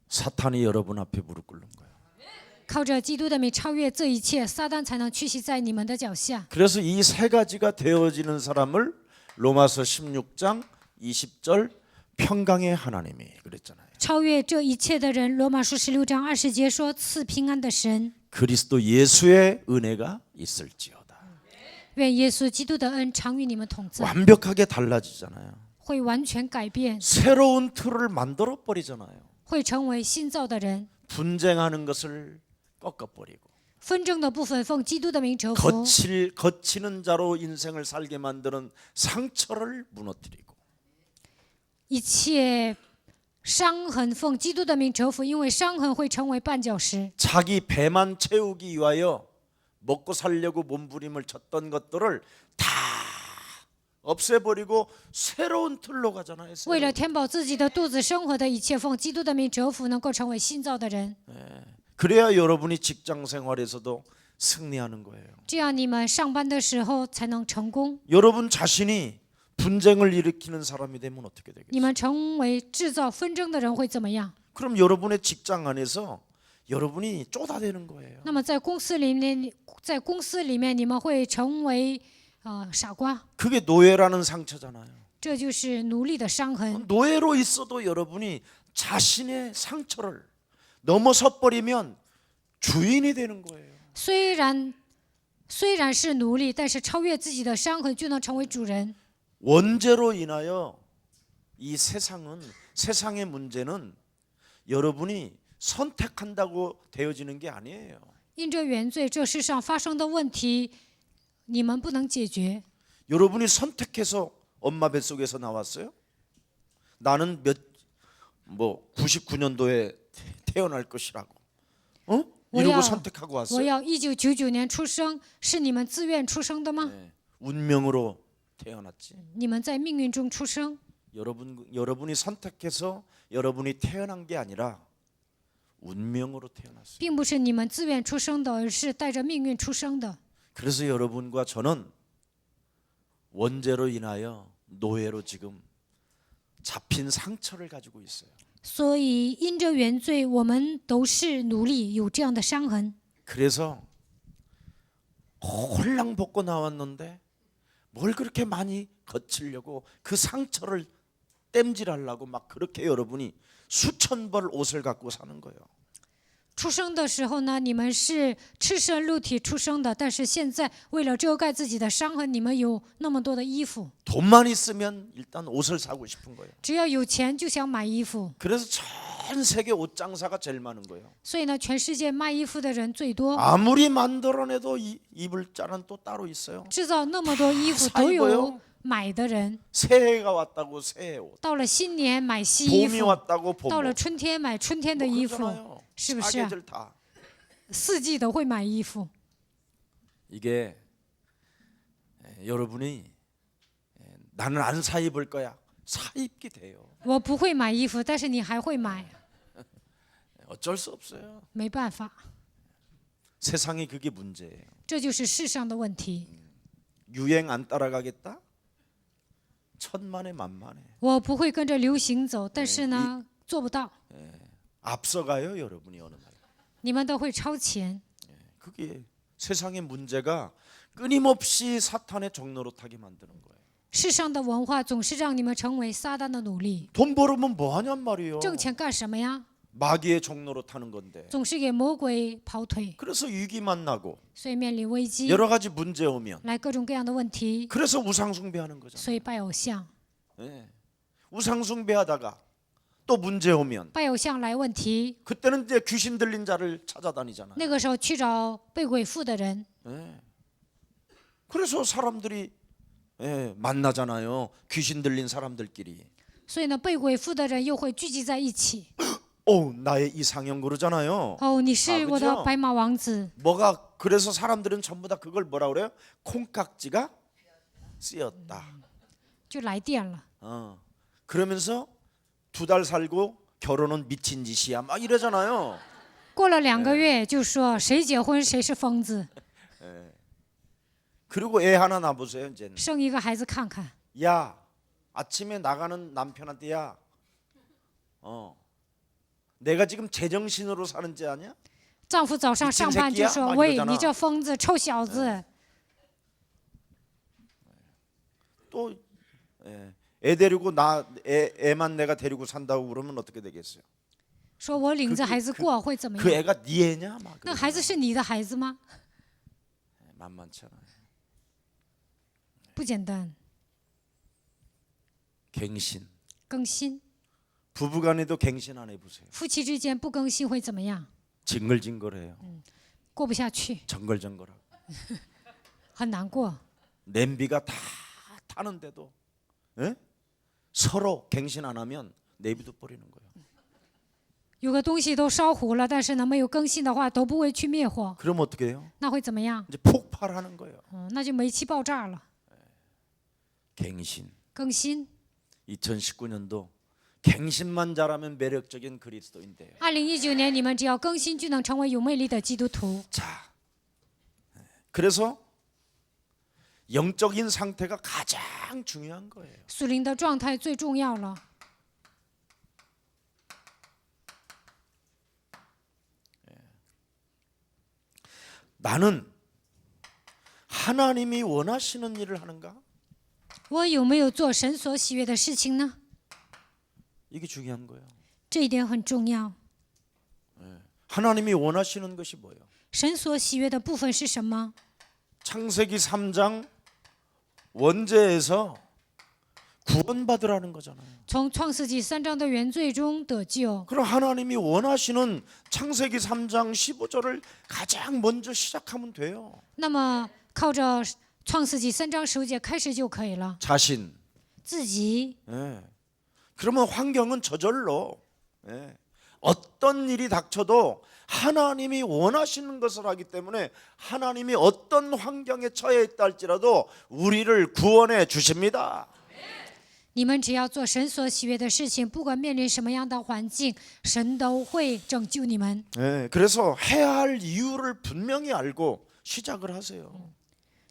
사탄이 여러분 앞에 무릎 꿇는 거예요. 靠着基督的名超越这一切，撒旦才能屈膝在你们的脚下。 그래서 이 세 가지가 되어지는 사람을 로마서 16장 20절 평강의 하나님이 그랬잖아요. 超越这一切的人，罗马书16章20节说：“赐平安的神， 그리스도 예수의 은혜가 있을지어다. 愿耶稣基督的恩常与你们同在， 완벽하게 달라지잖아요. 会完全改变， 새로운 틀을 만들어 버리잖아요. 会成为新造的人。 분쟁하는 것을 꺾어버리고 纷争的部分奉基督的名折服， 거치는 자로 인생을 살게 만드는 상처를 무너뜨리고 一切伤痕奉基督的名折服，因为伤痕会成为绊脚石。 자기 배만 채우기 위하여 먹고 살려고 몸부림을 쳤던 것들을 다 없애버리고 새로운 틀로 가잖아요. 为了 새로운. 填饱自己的肚子，生活的一切奉基督的名折服，能够成为新造的人。 그래야 여러분이 직장 생활에서도 승리하는 거예요. 这样你们上班的时候才能成功。 여러분 자신이 분쟁을 일으키는 사람이 되면 어떻게 你 되겠어요? 们成为制造纷争的人会怎么样？ 그럼 여러분의 직장 안에서 여러분이 쪼다대는 거예요. 那么在公司里面，你们会成为傻瓜， 그게 노예라는 상처잖아요. 这就是奴隶的伤痕。 노예로 있어도 여러분이 자신의 상처를 넘어서 버리면 주인이 되는 거예요. 虽然是奴隶，但是超越自己的伤痕，就能成为主人。 원죄로 인하여 이 세상의 문제는 여러분이 선택한다고 되어지는 게 아니에요. 因着原罪，这世上发生的问题，你们不能解决。 여러분이 선택해서 엄마 뱃속에서 나왔어요? 나는 99년도에 태어날 것이라고. 이러고 선택하고 我 왔어요. 要1999年出生，是你们自愿出生的吗？ 운명으로 태어났지. 你们在命运中出生， 여러분이 선택해서 여러분이 태어난 게 아니라 운명으로 태어났어요. 并不是你们自愿出生的，而是带着命运出生的。 그래서 여러분과 저는 원죄로 인하여 노예로 지금 잡힌 상처를 가지고 있어요. 所以因着原罪，我们都是奴隶，有这样的伤痕。 그래서 홀랑 벗고 나왔는데 뭘 그렇게 많이 거치려고 그 상처를 땜질하려고 막 그렇게 여러분이 수천 벌 옷을 갖고 사는 거예요. 出生的时候呢，你们是赤身露体出生的，但是现在为了遮盖自己的伤痕，你们有那么多的衣服。 돈만 있으면 일단 옷을 사고 싶은 거예요. 只要有钱就想买衣服， 그래서 전 세계 옷 장사가 제일 많은 거예요. 所以呢，全世界卖衣服的人最多， 아무리 만들어내도 입을 자는 또 따로 있어요. 制造那么多衣服 다 都 입어요 有买的人。 새해가 왔다고 새해 옷, 到了新年买新衣 봄이 服， 왔다고 봄 到了 옷. 春天买春天的衣服， 그러잖아요. 是不是啊？ 사계절 다. 四季都会买衣服。 이게 여러분이 나는 안 사 입을 거야. 사 입게 돼요. 我不会买衣服，但是你还会买， 어쩔 수 없어요. 没办法， 세상이 그게 문제예요. 这就是世上的问题。 유행 안 따라가겠다? 천만에 만만해. 我不会跟着流行走，但是呢，做不到。 앞서가요, 여러분이 어느 날. 你们都会超前。 그게 세상의 문제가 끊임없이 사탄의 종로로 타게 만드는 거예요. 世上的文化总是让你们成为撒旦的奴隶。 돈 벌으면 뭐 하냔 말이에요. 挣钱干什么呀？ 마귀의 종로로 타는 건데. 总是给魔鬼跑腿， 그래서 위기만 나고 所以面临危机， 여러 가지 문제 오면 来各种各样的问题， 그래서 우상숭배하는 거잖아요. 所以拜偶像。 네. 우상숭배하다가 또 문제 오면 拜偶像来问题， 그때는 이제 귀신 들린 자를 찾아다니잖아요. 那个时候去找被鬼附的人， 네. 그래서 사람들이 만나잖아요. 귀신 들린 사람들끼리. 所以呢，被鬼附的人又会聚集在一起。 나의 이상형 그러잖아요. 哦，你是我的 그죠 白马王子。 뭐가 그래서 사람들은 전부 다 그걸 뭐라 그래요? 콩깍지가 쓰였다. 就来电了。 그러면서 2달 살고 결혼은 미친 짓이야. 막 이러잖아요. 过了2个月，就说谁结婚谁是疯子， 그리고 애 하나 낳아보세요. 이제는. 生一个孩子看看。 야, 아침에 나가는 남편한테 야, 내가 지금 제정신으로 사는지 아냐? 丈夫早上上班就说：“喂，你这疯子，臭小子！” 또 애 데리고 애만 내가 데리고 산다고 그러면 어떻게 되겠어요? 说我领着孩子过会怎么 그 样？ 애가 네 애냐? 막 那孩子是你的孩子吗？ 만만치 않아요. 不简单， 갱신. 更新。 부부간에도 갱신 안 해보세요. 夫妻之间不更新会怎么样？ 징글징글해요. 过不下去， 정글정글하고 很难过。 냄비가 다 타는데도 서로 갱신 안 하면 내비도 버리는 거예요. 有个东西都烧糊了，但是呢没有更新的话，都不会去灭火， 그럼 어떻게 해요? 那会怎么样？ 이제 폭발하는 거예요. 那就煤气爆炸了。 갱신. 更新。 2019년도 갱신만 잘하면 매력적인 그리스도인데요. 2019年，你们只要更新，就能成为有魅力的基督徒。 자, 그래서 영적인 상태가 가장 중요한 거예요. 属灵的状态最重要了。 나는 하나님이 원하시는 일을 하는가? 我有没有做神所喜悦的事情呢？ 이게 중요한 거예요. 这一点很重要。 하나님이 원하시는 것이 뭐예요? 神所喜悦的部分是什么？ 창세기 3장 원죄에서 구원받으라는 거잖아요. 从创世纪3章的原罪中得救。 그럼 하나님이 원하시는 창세기 3장 15절을 가장 먼저 시작하면 돼요. 那么靠着创世纪3章15节开始就可以了。 자신. 自己 그러면 환경은 저절로 어떤 일이 닥쳐도 하나님이 원하시는 것을 하기 때문에 하나님이 어떤 환경에 처해 있다 할지라도 우리를 구원해 주십니다. 你们只要做神所喜悦的事情，不管面临什么样的环境，神都会拯救你们。 그래서 해야 할 이유를 분명히 알고 시작을 하세요.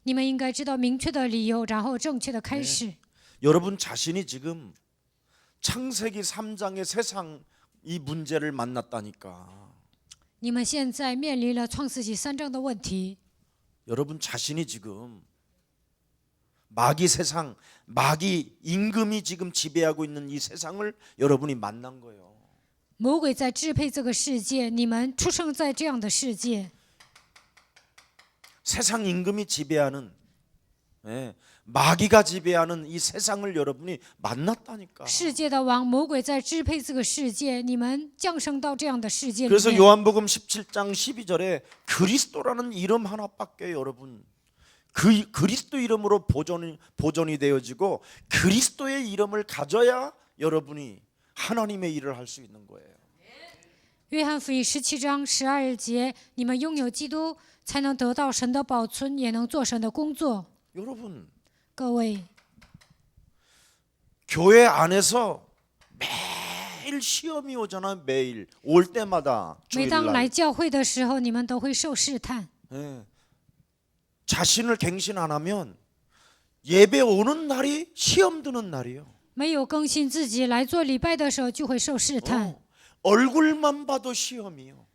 你们应该知道明确的理由，然后正确的开始。 여러분 자신이 지금 창세기 3장의 세상 이 문제를 만났다니까. 你们现在面临了创世纪3章的问题， 여러분 자신이 지금 마귀 세상, 마귀 임금이 지금 지배하고 있는 이 세상을 여러분이 만난 거예요. 魔鬼在支配这个世界，你们出生在这样的世界。 세상 임금이 지배하는, 마귀가 지배하는 이 세상을 여러분이 만났다니까. 世界的王魔鬼在支配这个世界，你们降生到这样的世界里 그래서 面。 요한복음 17장 12절에 그리스도라는 이름 하나밖에 여러분, 그 그리스도 이름으로 보존이 되어지고 그리스도의 이름을 가져야 여러분이 하나님의 일을 할 수 있는 거예요. 约翰福音17章12节，你们拥有基督，才能得到神的保存，也能做神的工作。 여러분, 各位， 교회 안에서 매일 시험이 오잖아요. 매일 올 때마다 每当来 주일날. 教会的时候，你们都会受试探。 자신을 갱신 안 하면 예배 오는 날이 시험 드는 날이에요. 没有更新自己，来做礼拜的时候就会受试探。 얼굴만 봐도 시험이요.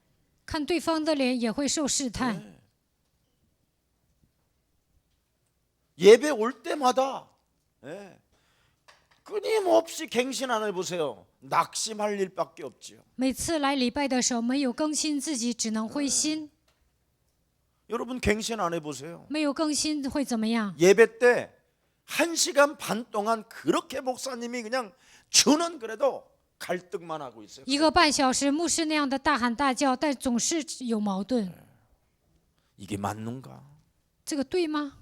看对方的脸也会受试探。 예배 올 때마다 끊임없이 갱신 안 해보세요. 낙심할 일밖에 없지요. 每次来礼拜的时候，没有更新自己，只能灰心。 여러분 갱신 안 해보세요. 没有更新会怎么样？ 예배 때 1시간 반 동안 그렇게 목사님이 그냥 주는 그래도 갈등만 하고 있어요. 1个半小时，牧师那样的大喊大叫，但总是有矛盾。 이게 맞는가? 这个对吗？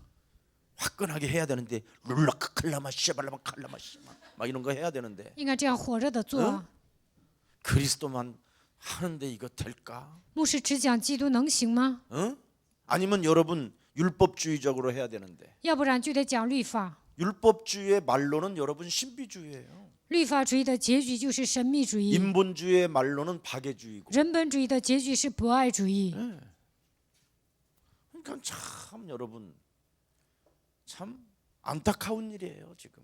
화끈하게 해야 되는데 룰라크 칼라마 시발라마 칼라마 시마 막 이런 거 해야 되는데 应该这样火热的做。 그리스도만 하는데 이거 될까? 牧师只讲基督能行吗？ 아니면 여러분 율법주의적으로 해야 되는데 要不然就得讲律法。 율법주의의 말로는 여러분 신비주의예요. 律法主义的结局就是神秘主义， 인본주의의 말로는 박애주의고. 人本主义的结局是博爱主义。 그러니까 참 여러분 참 안타까운 일이에요 지금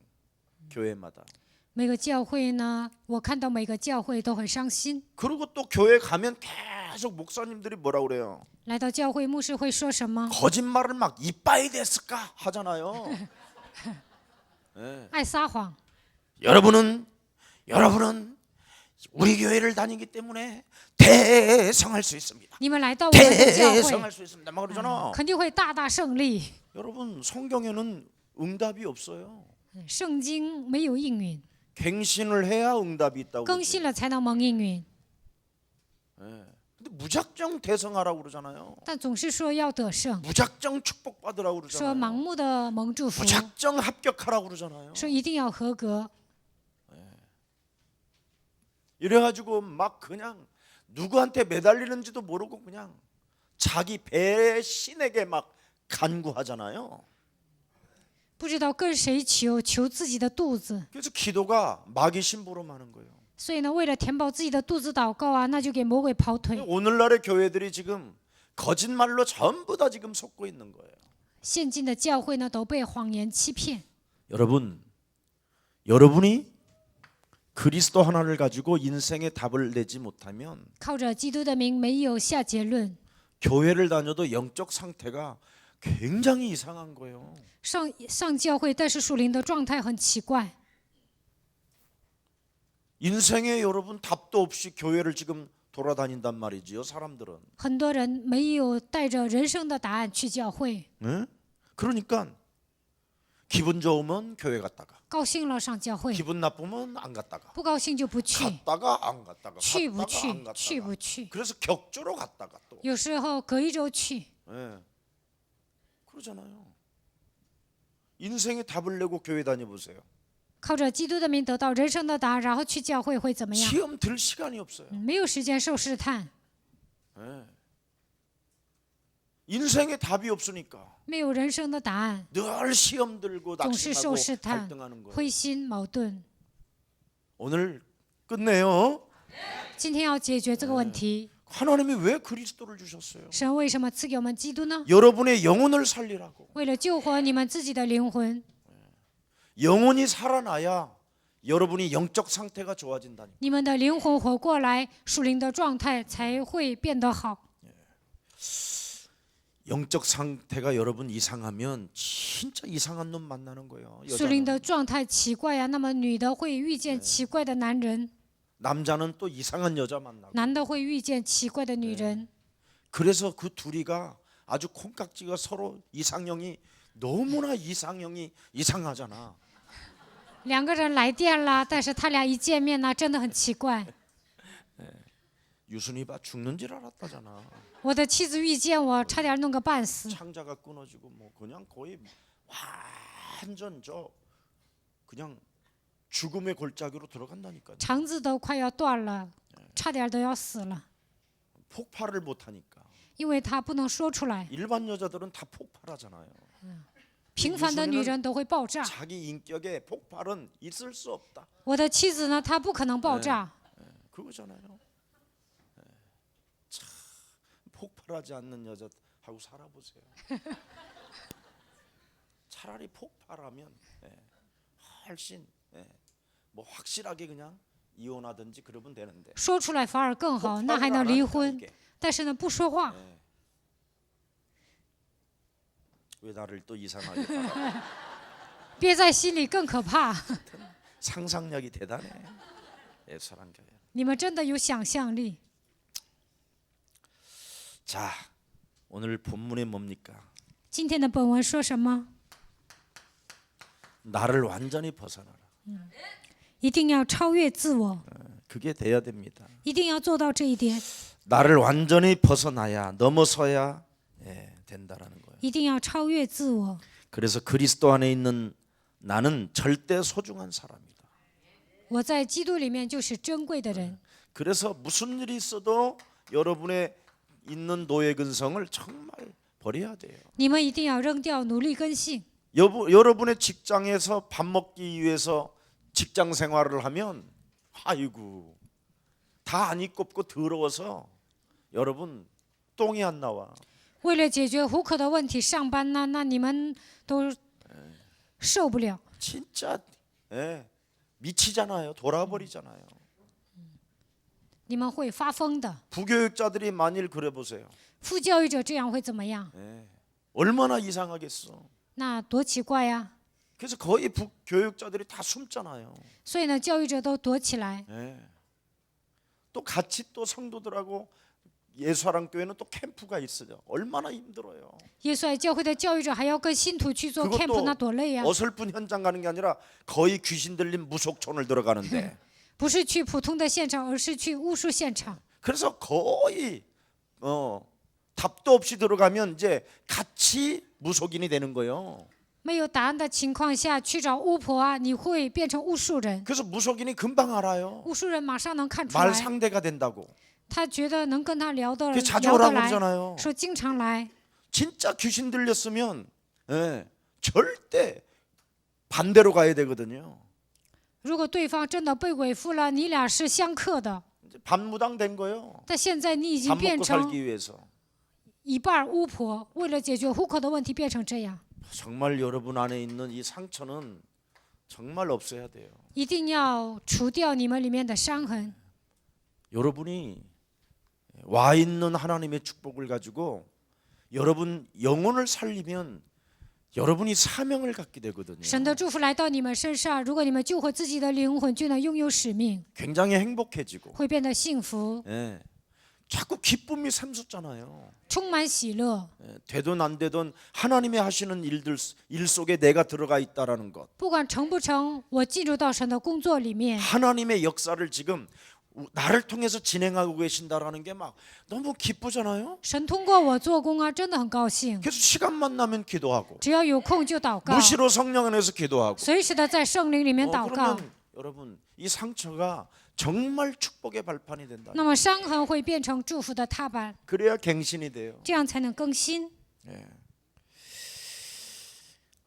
교회마다. 每个教会呢，我看到每个教会都很伤心。 그리고 또 교회 가면 계속 목사님들이 뭐라 그래요? 来到教会，牧师会说什么？ 거짓말을 막 이빠이 됐을까 하잖아요. 爱撒谎。 여러분은 우리 교회를 다니기 때문에 대성할 수 있습니다. 你们来到我们的教会， 대성할 수 있습니다. 막 그러잖아. 肯定会大大胜利。 여러분 성경에는 응답이 없어요. 圣经没有应允， 갱신을 해야 응답이 있다고. 更新了才能蒙应允。 근데 무작정 대성하라고 그러잖아요. 但总是说要得胜， 무작정 축복받으라고 说盲 그러잖아요. 目的蒙祝福， 무작정 합격하라고 그러잖아요. 说一定要合格。 이래가지고 막 그냥 누구한테 매달리는지도 모르고 그냥 자기 배의 신에게 막 간구하잖아요. 不知道跟谁求，求自己的肚子。 그래서 기도가 마귀 신부름 하는 거예요. 所以呢，为了填饱自己的肚子祷告啊，那就给魔鬼跑腿。 오늘날의 교회들이 지금 거짓말로 전부 다 지금 속고 있는 거예요. 现今的教会呢，都被谎言欺骗。 여러분이 그리스도 하나를 가지고 인생의 답을 내지 못하면 靠着基督的名，没有下结论。 교회를 다녀도 영적 상태가 굉장히 이상한 거예요. 上教会，但是属灵的状态很奇怪。 인생에 여러분 답도 없이 교회를 지금 돌아다닌단 말이지요. 사람들은. 很多人没有带着人生的答案去教会， 네? 그러니까 기분 좋으면 교회 갔다가 高兴了上教会， 기분 나쁘면 안 갔다가 不高兴就不去， 갔다가 안 갔다가 去不 갔다가 去 안 ，去 갔다가 不去。 그래서 격주로 갔다가 또 有时候隔一周去， 네. 그러잖아요. 인생의 답을 내고 교회 다녀보세요. 靠着基督的名得到人生的答案，然后去教会会怎么样？ 시험 들 시간이 없어요. 没有时间受试探， 네. 인생에 답이 없으니까 没有人生的答案， 늘 시험 들고 总是受 낙심하고 试探 갈등하는 ， 거예요. 灰心矛盾。 오늘 끝내요. 今天要解决这个问题， 하나님이 왜 그리스도를 주셨어요? 神为什么赐给我们基督呢？ 여러분의 영혼을 살리라고. 为了救活你们自己的灵魂， 영혼이 살아나야 여러분이 영적 상태가 좋아진다니까. 你们的灵魂活过来，属灵的状态才会变得好。 영적 상태가 여러분 이상하면 진짜 이상한 놈 만나는 거예요. 属灵 여자는. 的状态奇怪呀，那么女的会遇见奇怪的男人， 남자는 또 이상한 여자 만나고. 男的会遇见奇怪的女人。 그래서 그 둘이가 아주 콩깍지가 서로 이상형이 너무나 이상형이 이상하잖아. 两个人来电了，但是他俩一见面呢，真的很奇怪。 유순이 봐 죽는 줄 알았다잖아. 我的妻子遇见我，差点弄个半死。 창자가 끊어지고 뭐 그냥 거의 완전 저 그냥 죽음의 골짜기로 들어간다니까. 肠子都快要断了，差点都要死了， 폭발을 못 하니까. 因为他不能说出来。 일반 여자들은 다 폭발하잖아요. 平凡的女人都会爆炸， 자기 인격에 폭발은 있을 수 없다. 我的妻子呢，她不可能爆炸。 그거잖아요. 참 폭발하지 않는 여자하고 살아보세요. 차라리 폭발하면 훨씬 뭐 확실하게 그냥 이혼하든지 그러면 되는데. 说出来反而更好，那 폭발을 还能 안 离 하니까 婚。 이게. 但是呢，不说话， 왜 나를 또 이상하게 봐라. 憋在心里更可怕。 상상력이 대단해. 예수랑교회. 你们真的有想象力。 자, 오늘 본문이 뭡니까? 今天的本文说什么？ 나를 완전히 벗어나라. 一定要超越自我， 그게 돼야 됩니다. 一定要做到这一点， 나를 완전히 벗어나야 넘어서야 된다라는 거예요. 一定要超越自我。 그래서 그리스도 안에 있는 나는 절대 소중한 사람이다. 我在基督里面就是珍贵的人， 그래서 무슨 일이 있어도 여러분의 있는 노예 근성을 정말 버려야 돼요. 你们一定要扔掉奴隶根性。 여러분의 직장에서 밥 먹기 위해서 직장 생활을 하면 아이고 다 안 입고 더러워서 여러분 똥이 안 나와. 为了解决糊口的问题上班呢，那你们都受不了， 진짜 미치잖아요. 돌아버리잖아요. 你们会发疯的。 부교육자들이 만일 그래 보세요. 副教育者这样会怎么样？ 얼마나 이상하겠어. 那多奇怪呀！ 그래서 거의 부교육자들이 다 숨잖아요. 所以呢，教育者都躲起来。 또 같이 또 성도들하고 예수사랑교회는 또 캠프가 있어요. 얼마나 힘들어요. 耶稣爱教会的教育者还要跟信徒去做 camp， 那 그것도 多累呀！ 어설픈 현장 가는 게 아니라 거의 귀신 들린 무속촌을 들어가는데 不是去普通的现场，而是去巫术现场。 그래서 거의 답도 없이 들어가면 이제 같이 무속인이 되는 거예요. 没有答案的情况下去找巫婆啊，你会变成巫术人。 그래서 무속인이 금방 알아요. 巫术人马上能看出 말 来， 상대가 된다고. 他觉得能跟他聊得 그 자주 聊得 오라고 来， 그러잖아요. 说经常来。 진짜 귀신 들렸으면 절대 반대로 가야 되거든요. 如果对方真的被鬼附了，你俩是相克的， 이제 반무당 된 거예요. 但现在你已经 밥 变 먹고 成 살기 위해서. 一半巫婆，为了解决糊口的问题变成这样。 정말 여러분 안에 있는 이 상처는 정말 없어야 돼요. 一定要除掉你们里面的伤痕。 여러분이 와 있는 하나님의 축복을 가지고 여러분 영혼을 살리면 여러분이 사명을 갖게 되거든요. 神的祝福来到你们身上，如果你们救活自己的灵魂，就能拥有使命， 굉장히 행복해지고 会变得幸福， 자꾸 기쁨이 샘솟잖아요. 充满喜乐。 되든 안 되든 하나님의 하시는 일 속에 내가 들어가 있다라는 것. 不管成不成，我进入到神的工作里面， 하나님의 역사를 지금 나를 통해서 진행하고 계신다라는 게 막 너무 기쁘잖아요. 神通过我做工啊，真的很高兴。 그래서 시간만 나면 기도하고 只要有空就祷告， 무시로 성령 안에서 기도하고 随时的在圣灵里面祷告。 그러면 여러분 이 상처가 정말 축복의 발판이 된다. 那么伤痕会变成祝福的踏板， 그래야 갱신이 돼요. 这样才能更新。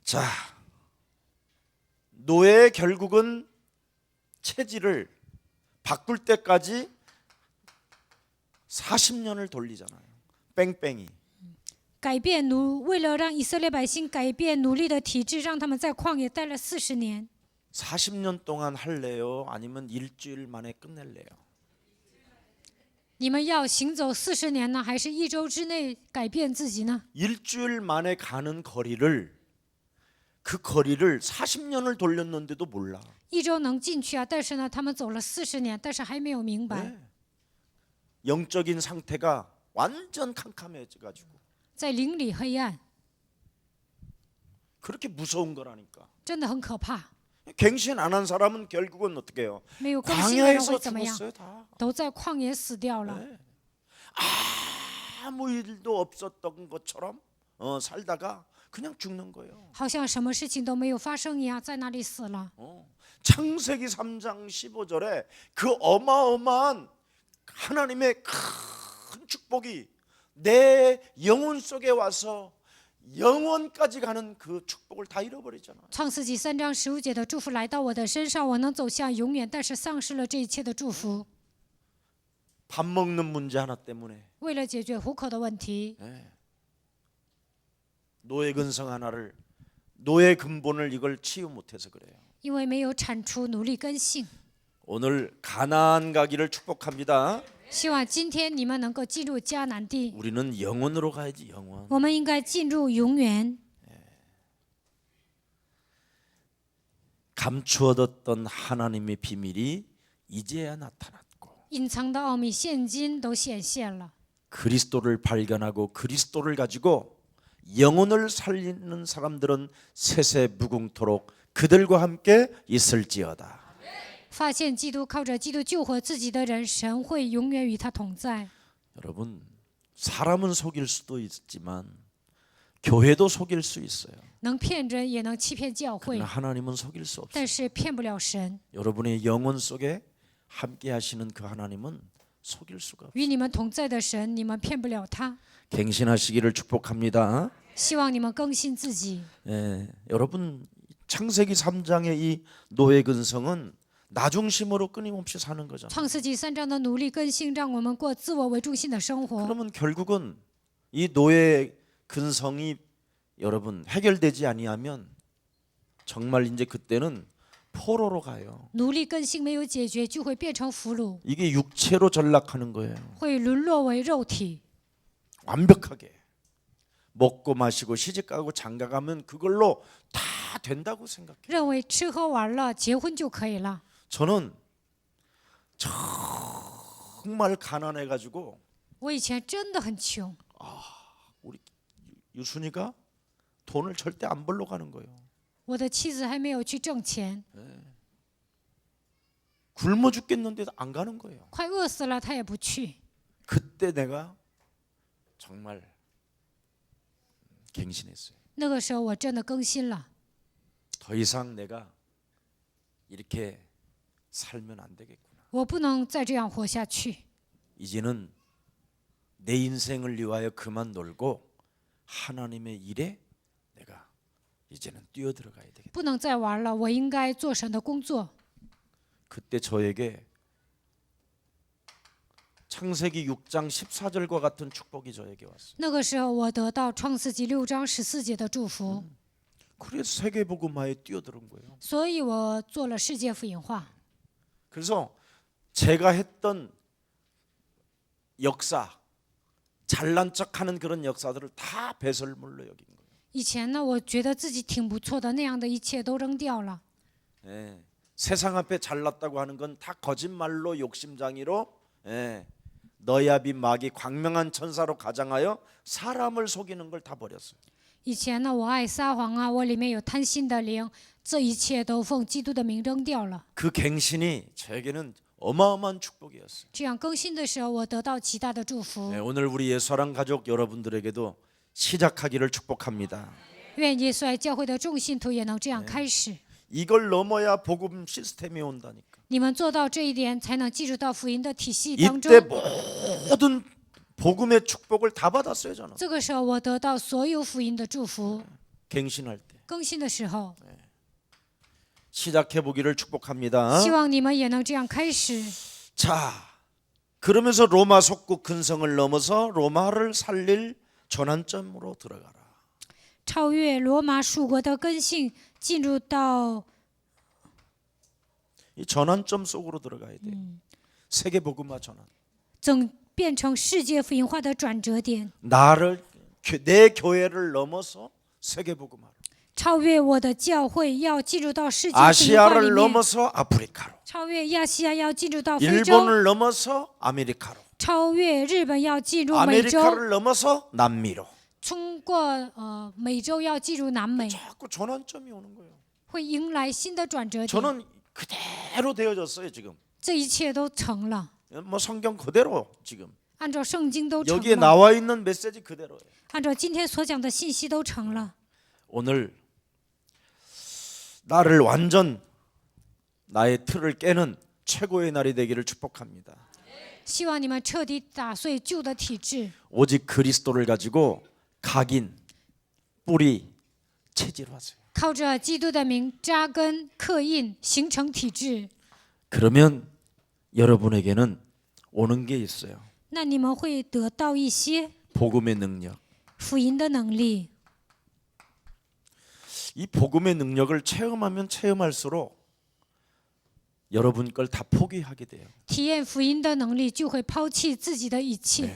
자, 노예의 결국은 체질을 바꿀 때까지 40년을 돌리잖아요. 뺑뺑이. 改变为了让以色列百姓改变奴隶的体制，让他们在旷野待了40年。 40년 동안 할래요? 아니면 일주일 만에 끝낼래요? 你们要行走40年呢，还是1周之内改变自己呢？ 일주일 만에 가는 거리를 그 거리를 40년을 돌렸는데도 몰라. 1周能进去啊，但是呢，他们走了40年，但是还没有明白， 네. 영적인 상태가 완전 캄캄해져가지고 在灵里黑暗， 그렇게 무서운 거라니까. 真的很可怕。 갱신 안 한 사람은 결국은 어떻게 해요? 没有更新的人 광야에서 会怎么样？ 죽었어요 다. 都在旷野死掉了， 네. 아무 일도 없었던 것처럼 살다가 그냥 죽는 거예요. 好像什么事情都没有发生一样，在那里死了。 창세기 3장 15절에 그 어마어마한 하나님의 큰 축복이 내 영혼 속에 와서 영원까지 가는 그 축복을 다 잃어버리잖아. 创世纪3章15节的祝福来到我的身上，我能走向永远，但是丧失了这一切的祝福。 밥 먹는 문제 하나 때문에 为了解决糊口的问题， 노예 근성 하나를 노예 근본을 이걸 치유 못해서 그래요. 因为没有铲除奴隶根性。 오늘 가나안 가기를 축복합니다. 希望今天你们能够进入迦南地， 우리는 영원으로 가야지 영원. 我们应该进入永远。 감추어뒀던 하나님의 비밀이 이제야 나타났고 隐藏的奥秘现今都显现了。 그리스도를 발견하고 그리스도를 가지고 영혼을 살리는 사람들은 세세 무궁토록 그들과 함께 있을지어다. 发现基督，靠着基督救活自己的人，神会永远与他同在。 여러분, 사람은 속일 수도 있지만 교회도 속일 수 있어요. 能骗人，也能欺骗教会 그러나 ， 하나님은 속일 수 없어요. 但是骗不了神。 여러분의 영혼 속에 함께 하시는 그 하나님은 속일 수가 없어요. 与你们同在的神，你们骗不了他。 갱신하시기를 축복합니다. 希望你们更新自己。 여러분, 창세기 3장의 이 노예 근성은 나 중심으로 끊임없이 사는 거잖아요. 创世纪3章的奴隶根性，让我们过自我为中心的生活。 그러면 결국은 이 노예 근성이 여러분 해결되지 아니하면 정말 이제 그때는 포로로 가요. 奴隶根性没有解决，就会变成俘虏， 이게 육체로 전락하는 거예요. 会沦落为肉体。 완벽하게 먹고 마시고 시집가고 장가가면 그걸로 다 된다고 생각해요. 认为吃喝玩乐、结婚就可以了。 저는 정말 가난해가지고 我以前真的很穷， 우리 유순이가 돈을 절대 안 벌러 가는 거예요. 我的妻子还没有去挣钱， 굶어 죽겠는데도 안 가는 거예요. 快饿死了，他也不去。 그때 내가 정말 갱신했어요. 那个时候我真的更新了， 더 이상 내가 이렇게 살면 안 되겠구나. 我不能再这样活下去。 이제는 내 인생을 위하여 그만 놀고 하나님의 일에 내가 이제는 뛰어들어가야 되겠다. 不能再玩了，我应该做神的工作。 그때 저에게 창세기 6장 14절과 같은 축복이 저에게 왔어요. 那个时候，我得到创世纪6章14节的祝福， 그래서 세계복음화에 뛰어드는 거예요. 所以我做了世界福音化。 그래서 제가 했던 역사, 잘난 척하는 그런 역사들을 다 배설물로 여긴 거예요. 以前呢，我觉得自己挺不错的，那样的一切都扔掉了。 예, 세상 앞에 잘났다고 하는 건 다 거짓말로 욕심장이로 너야비 마귀 광명한 천사로 가장하여 사람을 속이는 걸 다 버렸어요. 以前呢，我爱撒谎啊，我里面有贪心的灵，这一切都奉基督的名扔掉了。 그 갱신이 저에게는 어마어마한 축복이었어요. 这样更新的时候，我得到极大的祝福。 오늘 우리 예수랑 가족 여러분들에게도 시작하기를 축복합니다. 愿耶稣爱教会的众信徒也能这样开始。 이걸 넘어야 복음 시스템이 온다니까. 你们做到这一点，才能进入到福音的体系当中 이때 。 모든 복음의 축복을 다 받았어요 저는. 这个时候，我得到所有福音的祝福。 갱신할 때 更新的时候， 시작해 보기를 축복합니다. 希望你们也能这样开始。 자, 그러면서 로마 속국 근성을 넘어서 로마를 살릴 전환점으로 들어가라. 超越罗马属国的根性，进入到 이 전환점 속으로 들어가야 돼. 세계 복음화 전환. 整变成世界福音化的转折点， 내 교회를 넘어서 세계 복음화로, 超越我的教会，要进入到世界福音化里 아시아를 面， 넘어서 아프리카로, 超越亚细亚，要进入到非洲， 일본을 넘어서 아메리카로, 超越日本，要进入美洲， 아메리카를 넘어서 남미로. 通过美洲要进入南美， 자꾸 전환점이 오는 거예요. 会迎来新的转折点。 저는 그대로 되어졌어요 지금. 这一切都成了， 뭐 성경 그대로 지금 按照圣经都成 여기에 了， 나와 있는 메시지 그대로예요. 按照今天所讲的信息都成了。 오늘 나를 완전 나의 틀을 깨는 최고의 날이 되기를 축복합니다. 希望你们彻底打碎旧的体制， 오직 그리스도를 가지고 각인, 뿌리, 체질화하세요. 靠着基督的名扎根刻印，形成体制。 그러면 여러분에게는 오는 게 있어요. 那你们会得到一些 복음의 능력. 福音的能力。 이 복음의 능력을 체험하면 체험할수록 여러분 걸 다 포기하게 돼요. 体验福音的能力，就会抛弃自己的一切。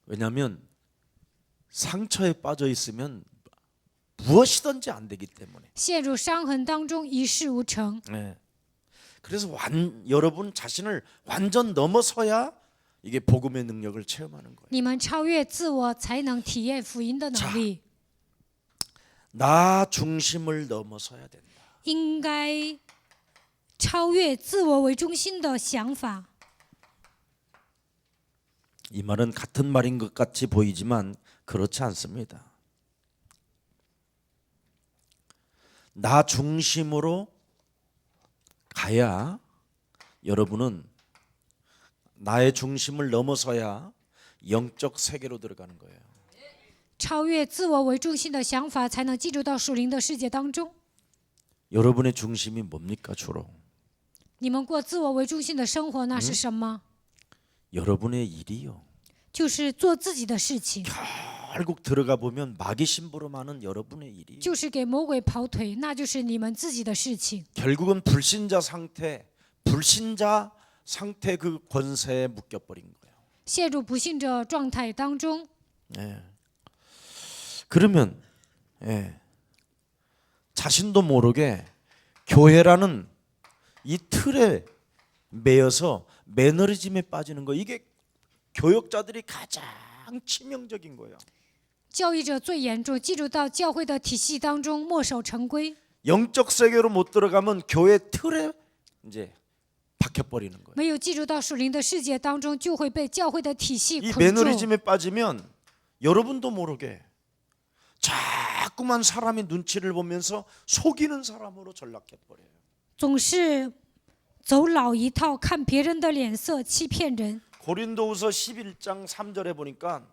왜냐하면 상처에 빠져 있으면 무엇이든지 안 되기 때문에. 陷入伤痕当中，一事无成。 네. 그래서 여러분 자신을 완전 넘어서야 이게 복음의 능력을 체험하는 거예요. 你们超越自我，才能体验福音的能力。 나 중심을 넘어서야 된다. 应该超越自我为中心的想法。 이 말은 같은 말인 것 같이 보이지만 그렇지 않습니다. 나 중심으로 가야 여러분은 나의 중심을 넘어서야 영적 세계로 들어가는 거예요. 超越自我为中心的想法，才能进入到属灵的世界当中。 여러분의 중심이 뭡니까 주로? 你们过自我为中心的生活，那是什么？ 여러분의 일이요. 就是做自己的事情， 결국 들어가 보면 마귀 심부름하는 여러분의 일이 就是给魔鬼跑腿，那就是你们自己的事情。 결국은 불신자 상태 그 권세에 묶여버린 거예요. 陷入不信者状态当中， 그러면 자신도 모르게 교회라는 이 틀에 매여서 매너리즘에 빠지는 거, 이게 교역자들이 가장 치명적인 거예요. 教育者最严重，进入到教会的体系当中，墨守成规。 영적 세계로 못 들어가면 교회 틀에 이제 박혀버리는 거예요. 没有进入到属灵的世界当中，就会被教会的体系 이 捆住。 매너리즘에 빠지면 여러분도 모르게 자꾸만 사람의 눈치를 보면서 속이는 사람으로 전락해버려요. 总是走老一套，看别人的脸色，欺骗人。 고린도후서 11장 3절에 보니까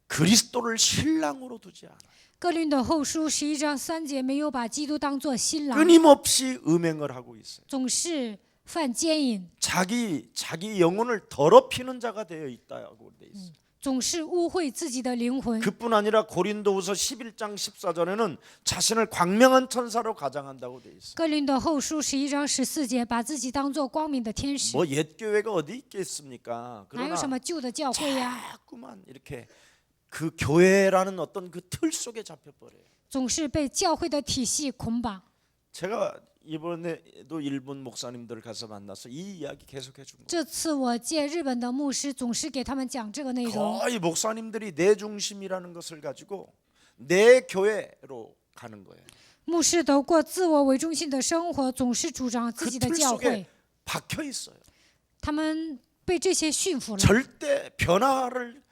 그리스도를 신랑으로 두지 않아. 哥林多后书11章3节，没有把基督当作新郎， 끊임없이 음행을 하고 있어요. 总是犯奸淫， 자기 영혼을 더럽히는 자가 되어 있다고 돼 있어요. 总是污秽自己的灵魂。 그뿐 아니라 고린도후서 11장 14절에는 자신을 광명한 천사로 가장한다고 돼 있어요. 哥林多后书11章14节，把自己当作光明的天使， 뭐 옛 교회가 어디 있겠습니까? 哪有什 그러나 么旧的教会呀？ 자꾸만 이렇게 그 교회라는 어떤 그 틀 속에 잡혀버려요. 总是被教会的体系捆绑。 제가 이번에도 일본 목사님들 가서 만나서 이 이야기 계속해 준 거예요. 这次我见日本的牧师，总是给他们讲这个内容。 거의 목사님들이 내 중심이라는 것을 가지고 내 교회로 가는 거예요. 牧师都过自我为中心的生活，总是主张 그 自己的 틀 教 속에 会， 박혀 있어요. 他们被这些驯服了， 절대 변화를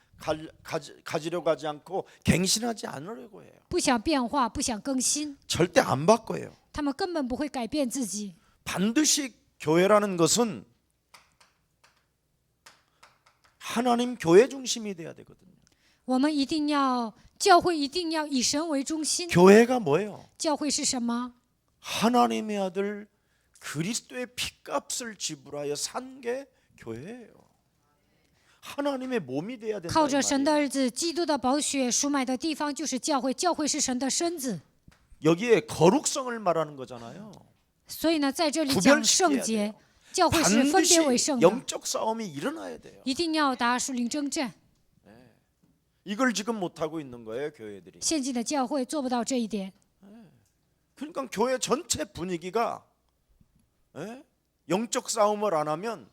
가지려고 하지 않고 갱신하지 않으려고 해요. 不想变化，不想更新， 절대 안 바꿔요. 他们根本不会改变自己。 반드시 교회라는 것은 하나님 교회 중심이 돼야 되거든요. 我们一定要教会一定要以神为中心。 교회가 뭐예요? 教会是什么？ 하나님의 아들 그리스도의 피값을 지불하여 산 게 교회예요. 하나님의 몸이 돼야 된다. 靠着神的儿子基督的宝血赎买的地方就是教会，教会是神的身子。 여기에 거룩성을 말하는 거잖아요. 所以呢，在这里讲圣 구별시켜야 洁 돼요. 教会是分别为 반드시 圣的， 영적 싸움이 일어나야 돼요. 一定要打属灵征战。 이걸 지금 못 하고 있는 거예요, 교회들이. 现今的教会做不到这一点， 그러니까 교회 전체 분위기가 영적 싸움을 안 하면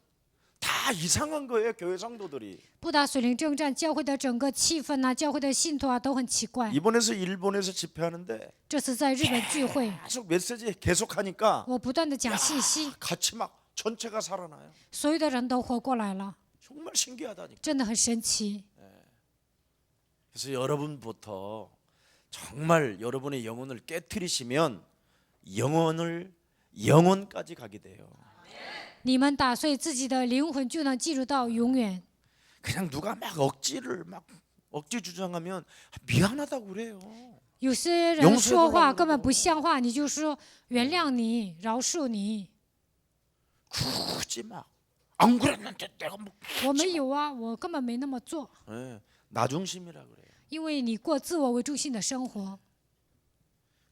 다 이상한 거예요, 교회 성도들이. 不打属灵征战，教会的整个气氛教会的信徒都很奇怪。 이번에서 일본에서 집회하는데 这次在日本聚会， 계속 메시지 계속하니까 我不断的讲信息， 같이 막 전체가 살아나요. 所有的人都活过来了， 정말 신기하다니까. 真的很神奇。 그래서 여러분부터 정말 여러분의 영혼을 깨트리시면 영원까지 가게 돼요. 你们打碎自己的灵魂，就能进入到永远。 그냥 누가 막 억지 주장하면 미안하다고 그래요. 有些人说话根本不像话，你就说原谅你，饶恕你。 굳이 막 안 그랬는데 내가 뭐 我没有啊，我根本没那么做， 나 중심이라 그래요. 因为你过自我为中心的生活，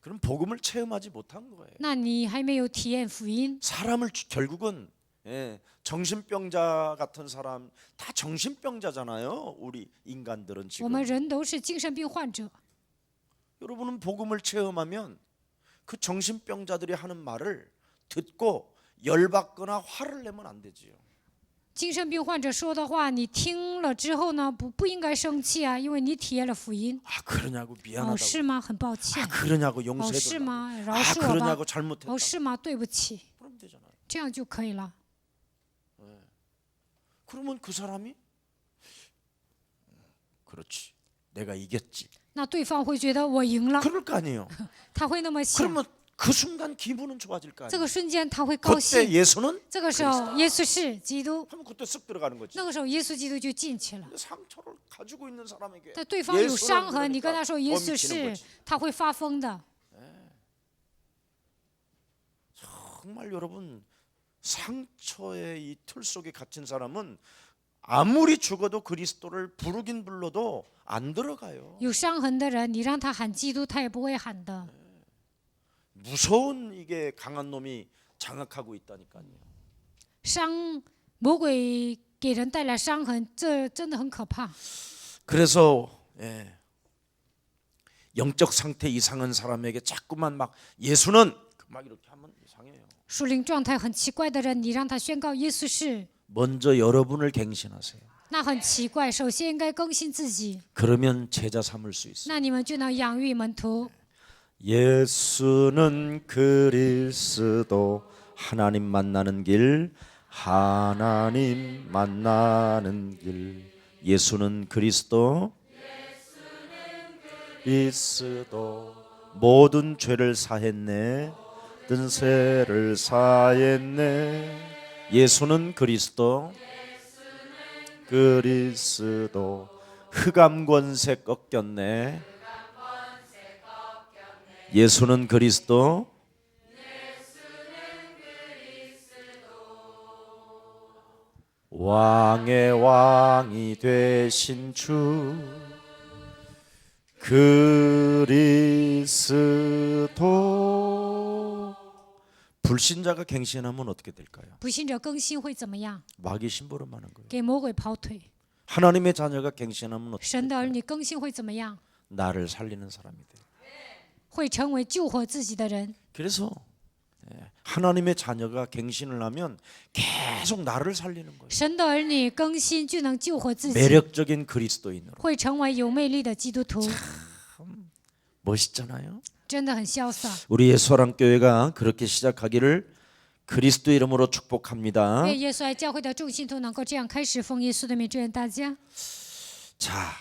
그럼 복음을 체험하지 못한 거예요. 那你还没有体验福音。 사람을 결국은 정신병자 같은 사람 다 정신병자잖아요. 우리 인간들은 我 지금. 们人都是精神病患者， 여러분은 복음을 체험하면 그 정신병자들이 하는 말을 듣고 열받거나 화를 내면 안 되지요. 精神病患者说的话，你听了之后呢，不应该生气啊，因为你体验了福音。 아 그러냐고 哦， 미안하다고. 是吗？很抱歉。 아 그러냐고 哦，是 용서해달라고. 吗？饶 아 恕我吧。 그러냐고 잘못했다고. 哦，是吗？对不起， 그럼 되잖아요. 这样就可以了。 그러면 그 사람이 그렇지. 내가 이겼지. 那对方会觉得我赢了， 그럴 거 아니에요. 他会那么想。 그러면 그 순간 기분은 좋아질 거 这 아니에요. 个瞬间他会高 그때 兴。 예수는 这个时候，耶稣是基督， 하면 그때 쓱 들어가는 거지. 那个时候耶稣基督就进去了。 근데 상처를 가지고 있는 사람에게 但对方有 예수는 伤痕，你跟 그러니까 他说耶 더 稣 미치는 是 거지. ，他会发疯的。 정말 여러분 상처의 이 틀 속에 갇힌 사람은 아무리 죽어도 그리스도를 부르긴 불러도 안 들어가요. 有伤痕的人，你让他喊基督，他也不会喊的。 무서운 이게 강한 놈이 장악하고 있다니까요. 魔鬼给人带来伤痕，这真的很可怕。 그래서 영적 상태 이상한 사람에게 자꾸만 막 예수는 막 이렇게 하면 이상해요. 属灵状态很奇怪的人，你让他宣告耶稣是， 먼저 여러분을 갱신하세요. 那很奇怪。首先应该更新自己， 그러면 제자 삼을 수 있어요. 那你们就能养育门徒。 예수는 그리스도 하나님 만나는 길 하나님 만나는 길 예수는 그리스도 모든 죄를 사했네 모든 죄를 사했네 예수는 그리스도 흑암 권세 꺾였네 예수는 그리스도 왕의 왕이 되신 주 그리스도 불신자가 갱신하면 어떻게 될까요? 不信者更新会怎么样？ 마귀 심부름하는 거예요. 给魔鬼跑腿。 하나님의 자녀가 갱신하면 어떻게 神的儿 될까요? 女更新会怎么样？ 나를 살리는 사람이 돼요. 会成为救活自己的人。 그래서 하나님의 자녀가 갱신을 하면 계속 나를 살리는 거예요. 神的儿女更新就能救活自己， 매력적인 그리스도인으로 会成为有魅力的基督徒， 멋있잖아요. 真的很潇洒。 우리 예수사랑교회가 그렇게 시작하기를 그리스도 이름으로 축복합니다. 愿耶稣爱教会的众信徒能够这样开始，奉耶稣的名祝愿大家。 자,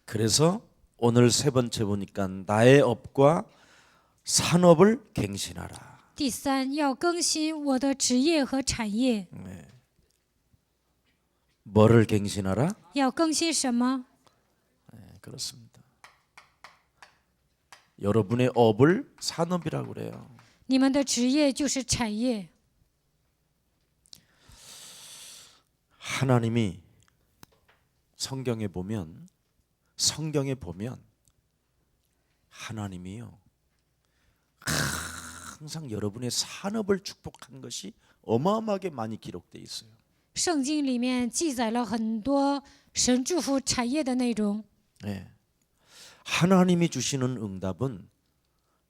그래서 오늘 세 번째 보니까 나의 업과 산업을 갱신하라. 第三，要更新我的职业和产业。 뭐를 갱신하라? 要更新什么？ 그렇습니다. 여러분의 업을 산업이라고 그래요. 你们的职业就是产业。 하나님이 성경에 보면 하나님이요 항상 여러분의 산업을 축복한 것이 어마어마하게 많이 기록되어 있어요. 圣经里面记载了很多神祝福产业的内容。 네. 하나님이 주시는 응답은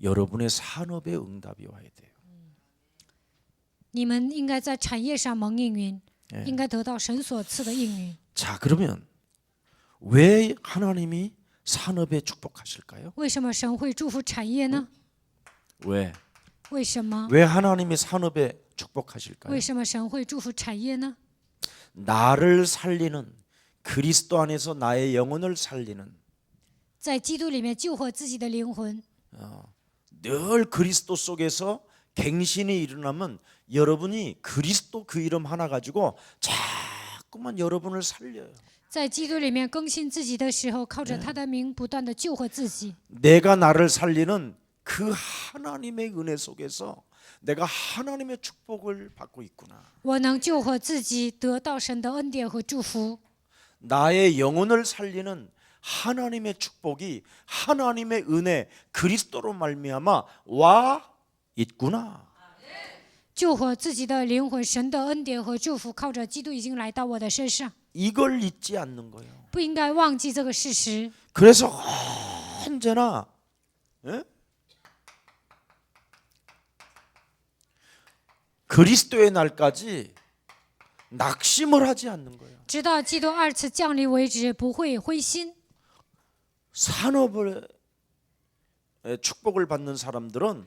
여러분의 산업의 응답이 와야 돼요. 你们应该在产业上蒙应允， 예. 应该得到神所赐的应允。 자, 그러면 왜 하나님이 산업에 축복하실까요? 为什么神会祝福产业呢？ 왜? 为什么？ 왜 하나님이 산업에 축복하실까요? 为什么神会祝福产业呢？ 나를 살리는 그리스도 안에서 나의 영혼을 살리는 在基督里面救活自己的灵魂。 늘 그리스도 속에서 갱신이 일어나면 여러분이 그리스도 그 이름 하나 가지고 자꾸만 여러분을 살려요. 在基督里面更新自己的时候，靠着他的名不断的救活自己。 내가 나를 살리는 그 하나님의 은혜 속에서 내가 하나님의 축복을 받고 있구나. 我能救活自己，得到神的恩典和祝福。 나의 영혼을 살리는 하나님의 축복이 하나님의 은혜 그리스도로 말미암아 와 있구나. 救活自己的灵魂，神的恩典和祝福靠着基督已经来到我的身上， 이걸 잊지 않는 거예요. 不应该忘记这个事实。 그래서 언제나 그리스도의 날까지 낙심을 하지 않는 거예요. 直到基督二次降临为止，不会灰心。 산업을 축복을 받는 사람들은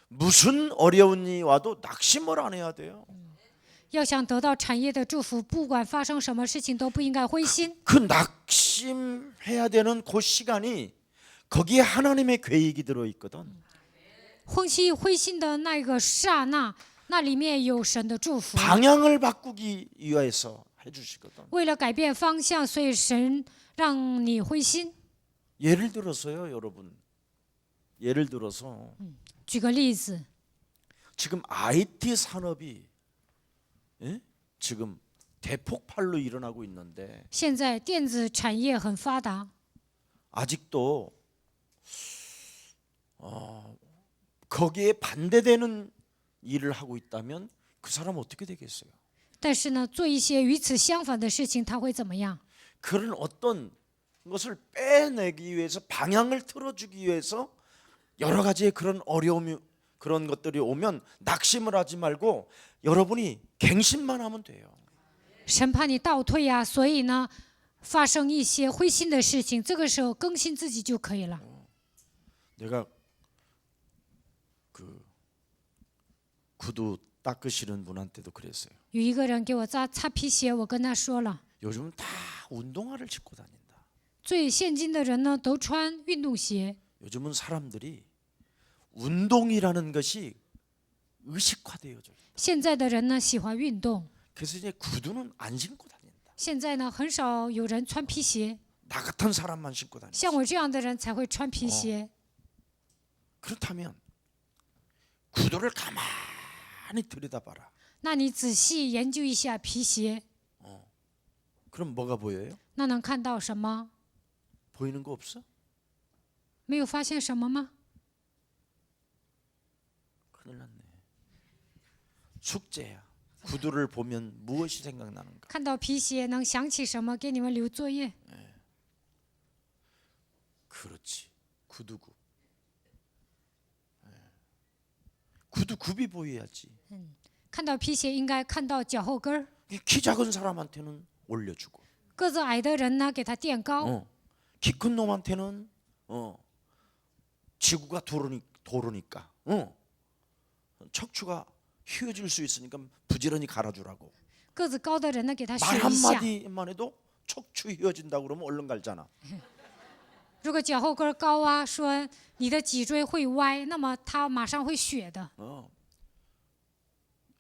무슨 어려운 일이 와도 낙심을 안 해야 돼요. 要想得到产业的祝福，不管发生什么事情都不应该灰心。 그 낙심해야 되는 그 시간이 거기에 하나님의 계획이 들어 있거든. 灰心的那个刹那，那里面有神的祝福。 방향을 바꾸기 위해서 해주시거든. 为了改变方向，所以神让你灰心。 예를 들어서요, 여러분. 예를 들어서 举个例子， 지금 IT 산업이 지금 대폭발로 일어나고 있는데 现在电子产业很发达， 아직도 거기에 반대되는 일을 하고 있다면 그 사람 어떻게 되겠어요? 但是呢，做一些与此相反的事情，他会怎么样？ 그런 어떤 것을 빼내기 위해서 방향을 틀어주기 위해서 여러 가지의 그런 어려움이 그런 것들이 오면 낙심을 하지 말고 여러분이 갱신만 하면 돼요. 神怕你倒退呀、所以呢，发生一些灰心的事情，这个时候更新自己就可以了。 내가 그 구두 닦으시는 분한테도 그랬어요. 有一个人给我擦皮鞋，我跟他说了， 요즘은 다 운동화를 신고 다닌다. 现今的人呢都穿运动鞋， 요즘은 사람들이 운동이라는 것이 의식화되어져. 现在的人呢喜欢运动， 그래서 이제 구두는 안 신고 다닌다. 现在呢很少有人穿皮鞋， 나 같은 사람만 신고 다닌다. 像我这样的人才会穿皮鞋。 그렇다면 구두를 가만히 들여다봐라. 那你仔细研究一下皮鞋， 그럼 뭐가 보여요? 那能看到什么？ 보이는 거 없어? 没有发现什么吗？ 큰일 났네. 숙제야. 구두를 보면 무엇이 생각나는가? 看到皮鞋能想起什么？给你们留作业。 그렇지. 구두굽. 구두굽이 보여야지. 看到皮鞋应该看到脚后跟儿。 키 작은 사람한테는 올려주고, 个子矮的人呢，给他垫高； 키 큰 놈한테는 지구가 도르니까 척추가 휘어질 수 있으니까 부지런히 갈아주라고. 个子高的人呢，给他 말 选一下。 한마디만 해도 척추 휘어진다고 그러면 얼른 갈잖아. 如果脚后跟高啊，说你的脊椎会歪，那么他马上会血的。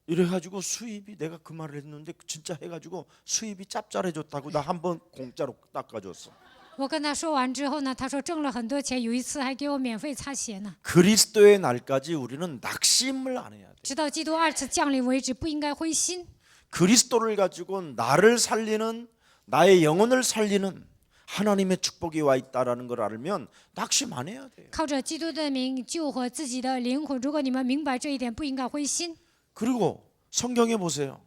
이래가지고 수입이 내가 그 말을 했는데 진짜 해가지고 수입이 짭짤해졌다고 나 한 번 공짜로 닦아줬어. 我跟他说完之后呢，他说挣了很多钱，有一次还给我免费擦鞋呢。 그리스도의 날까지 우리는 낙심을 안 해야 돼. 直到基督二次降临为止，不应该灰心。 그리스도를 가지고 나를 살리는 나의 영혼을 살리는 하나님의 축복이 와 있다라는 걸 알면 낙심 안 해야 돼요. 靠着基督的名救活自己的灵魂。如果你们明白这一点，不应该灰心。 그리고 성경에 보세요.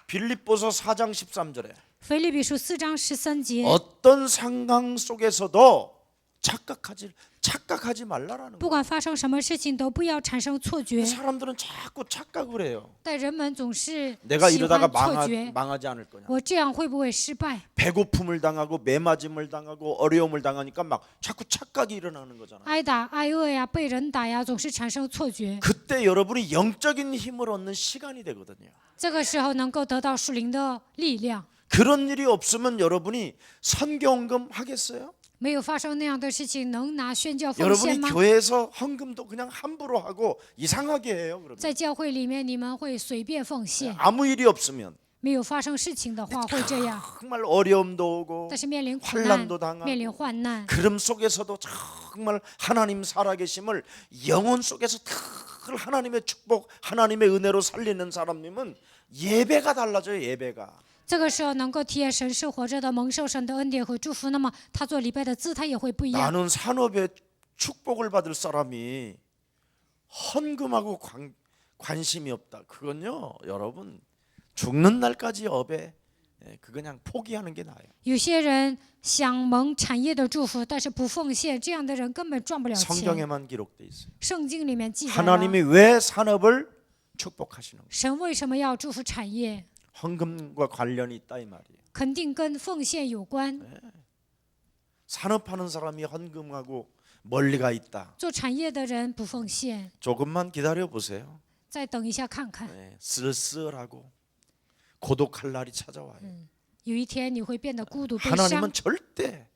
빌립보서 4장 13절에 腓立比书4章13节， 어떤 상황 속에서도 착각하지 말라라는 不 거예요. 管发生什么事情，都不要产生错觉。 사람들은 자꾸 착각을 해요. 但人们总是 내가 喜 이러다가 欢错觉， 망하지 않을 거냐. 我这样会不会失败？ 배고픔을 당하고 매맞음을 당하고 어려움을 당하니까 막 자꾸 착각이 일어나는 거잖아요. 挨打、挨饿呀，被人打呀，总是产生错觉。 그때 여러분이 영적인 힘을 얻는 시간이 되거든요. 这个时候能够得到属灵的力量。 그런 일이 없으면 여러분이 선교헌금 하겠어요? 没有发生那样的事情，能拿宣教奉 여러분이 献吗？ 교회에서 헌금도 그냥 함부로 하고 이상하게 해요. 그러면 在教会里面，你们会随便奉献。 아무 일이 없으면 没有发生事情的话，会这样。 정말 어려움도 오고 但是面临苦 환란도 难， 당하고 面临患难， 그럼 속에서도 정말 하나님 살아계심을 영혼 속에서 늘 하나님의 축복, 하나님의 은혜로 살리는 사람님은 예배가 달라져요. 예배가. 这个时候能够体验神是活着的，蒙受神的恩典和祝福，那么他做礼拜的姿态也会不一样。 나는 산업에 축복을 받을 사람이 헌금하고 관심이 없다. 그건요, 여러분 죽는 날까지 업에 그 그냥 포기하는 게 나아요. 有些人想蒙产业的祝福，但是不奉献，这样的人根本赚不了钱。 성경에만 기록돼 있어요. 圣经里面记载了 하나님이 왜 산업을 축복하시는 거예요? 神为什么要祝福产业， 헌금과 관련이 있다 이 말이에요. 肯定跟奉献有关。 산업하는 사람이 헌금하고 멀리 가 있다. 做产业的人不奉献， 조금만 기다려 보세요. 再等一下看看， 쓸쓸하고 고독할 날이 찾아와요. 有一天你会变得孤独悲伤 하나님은 。 절대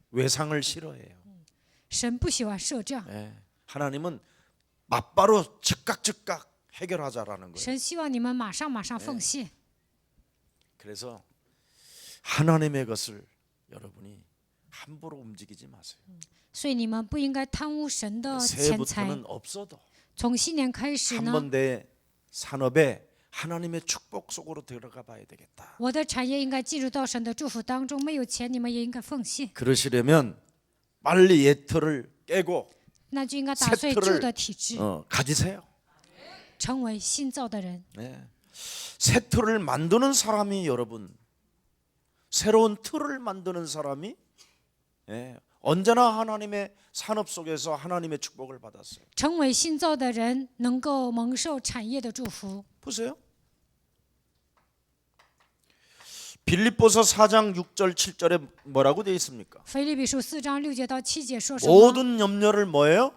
외상을 싫어해요. 神不喜欢设账， 하나님은 맞바로 즉각 해결하자라는 거예요. 神希望你们马上奉献。 그래서 하나님의 것을 여러분이 함부로 움직이지 마세요. 所以你们不应该贪污神的钱财。 새해부터는 없어도 从新年开始 한 呢， 번 내 산업에 하나님의 축복 속으로 들어가 봐야 되겠다. 我的产业应该进入到神的祝福当中。没有钱，你们也应该奉献， 그러시려면 빨리 옛틀을 깨고 那就应该打碎旧的体制， 가지세요. 成为新造的人。 새 틀을 만드는 사람이 여러분 새로운 틀을 만드는 사람이 언제나 하나님의 산업 속에서 하나님의 축복을 받았어요. 成为新造的人，能够蒙受产业的祝福。 보세요. 빌립보서 4장 6절 7절에 뭐라고 되어 있습니까? 腓立比书4章6节到7节说什么？ 모든 염려를 뭐예요?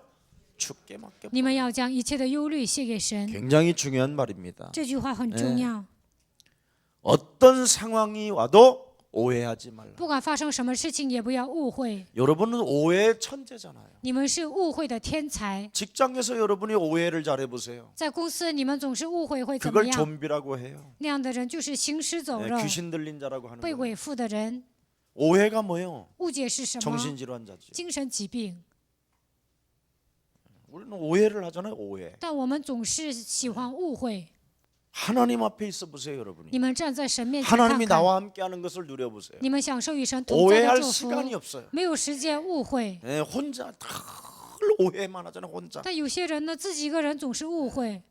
주께 맡겨. 你们要将一切的忧虑卸给神。 굉장히 중요한 말입니다. 这句话很重要。 어떤 상황이 와도 오해하지 말라. 不管发生什么事情，也不要误会。 여러분은 오해의 천재잖아요. 你们是误会的天才， 직장에서 여러분이 오해를 잘해 보세요. 在公司你们总是误会会怎么 그걸 样？ 좀비라고 해요. 那样的人就是行尸走肉、 귀신 들린 자라고 하는 被 거예요. 鬼附的人。 오해가 뭐예요? 误解是什么？ 정신질환자지. 精神疾病。 우리는 오해를 하잖아요. 오해. 但我们总是喜欢误会。 하나님 앞에 있어 보세요, 여러분이. 你们站在神面前看 하나님이 看， 나와 함께하는 것을 누려 보세요. 你们享受与神同在的 오해할 祝福， 시간이 없어요. 没有时间误会。 혼자 늘 오해만 하잖아요. 혼자. 但有些人呢，自己一个人总是误会。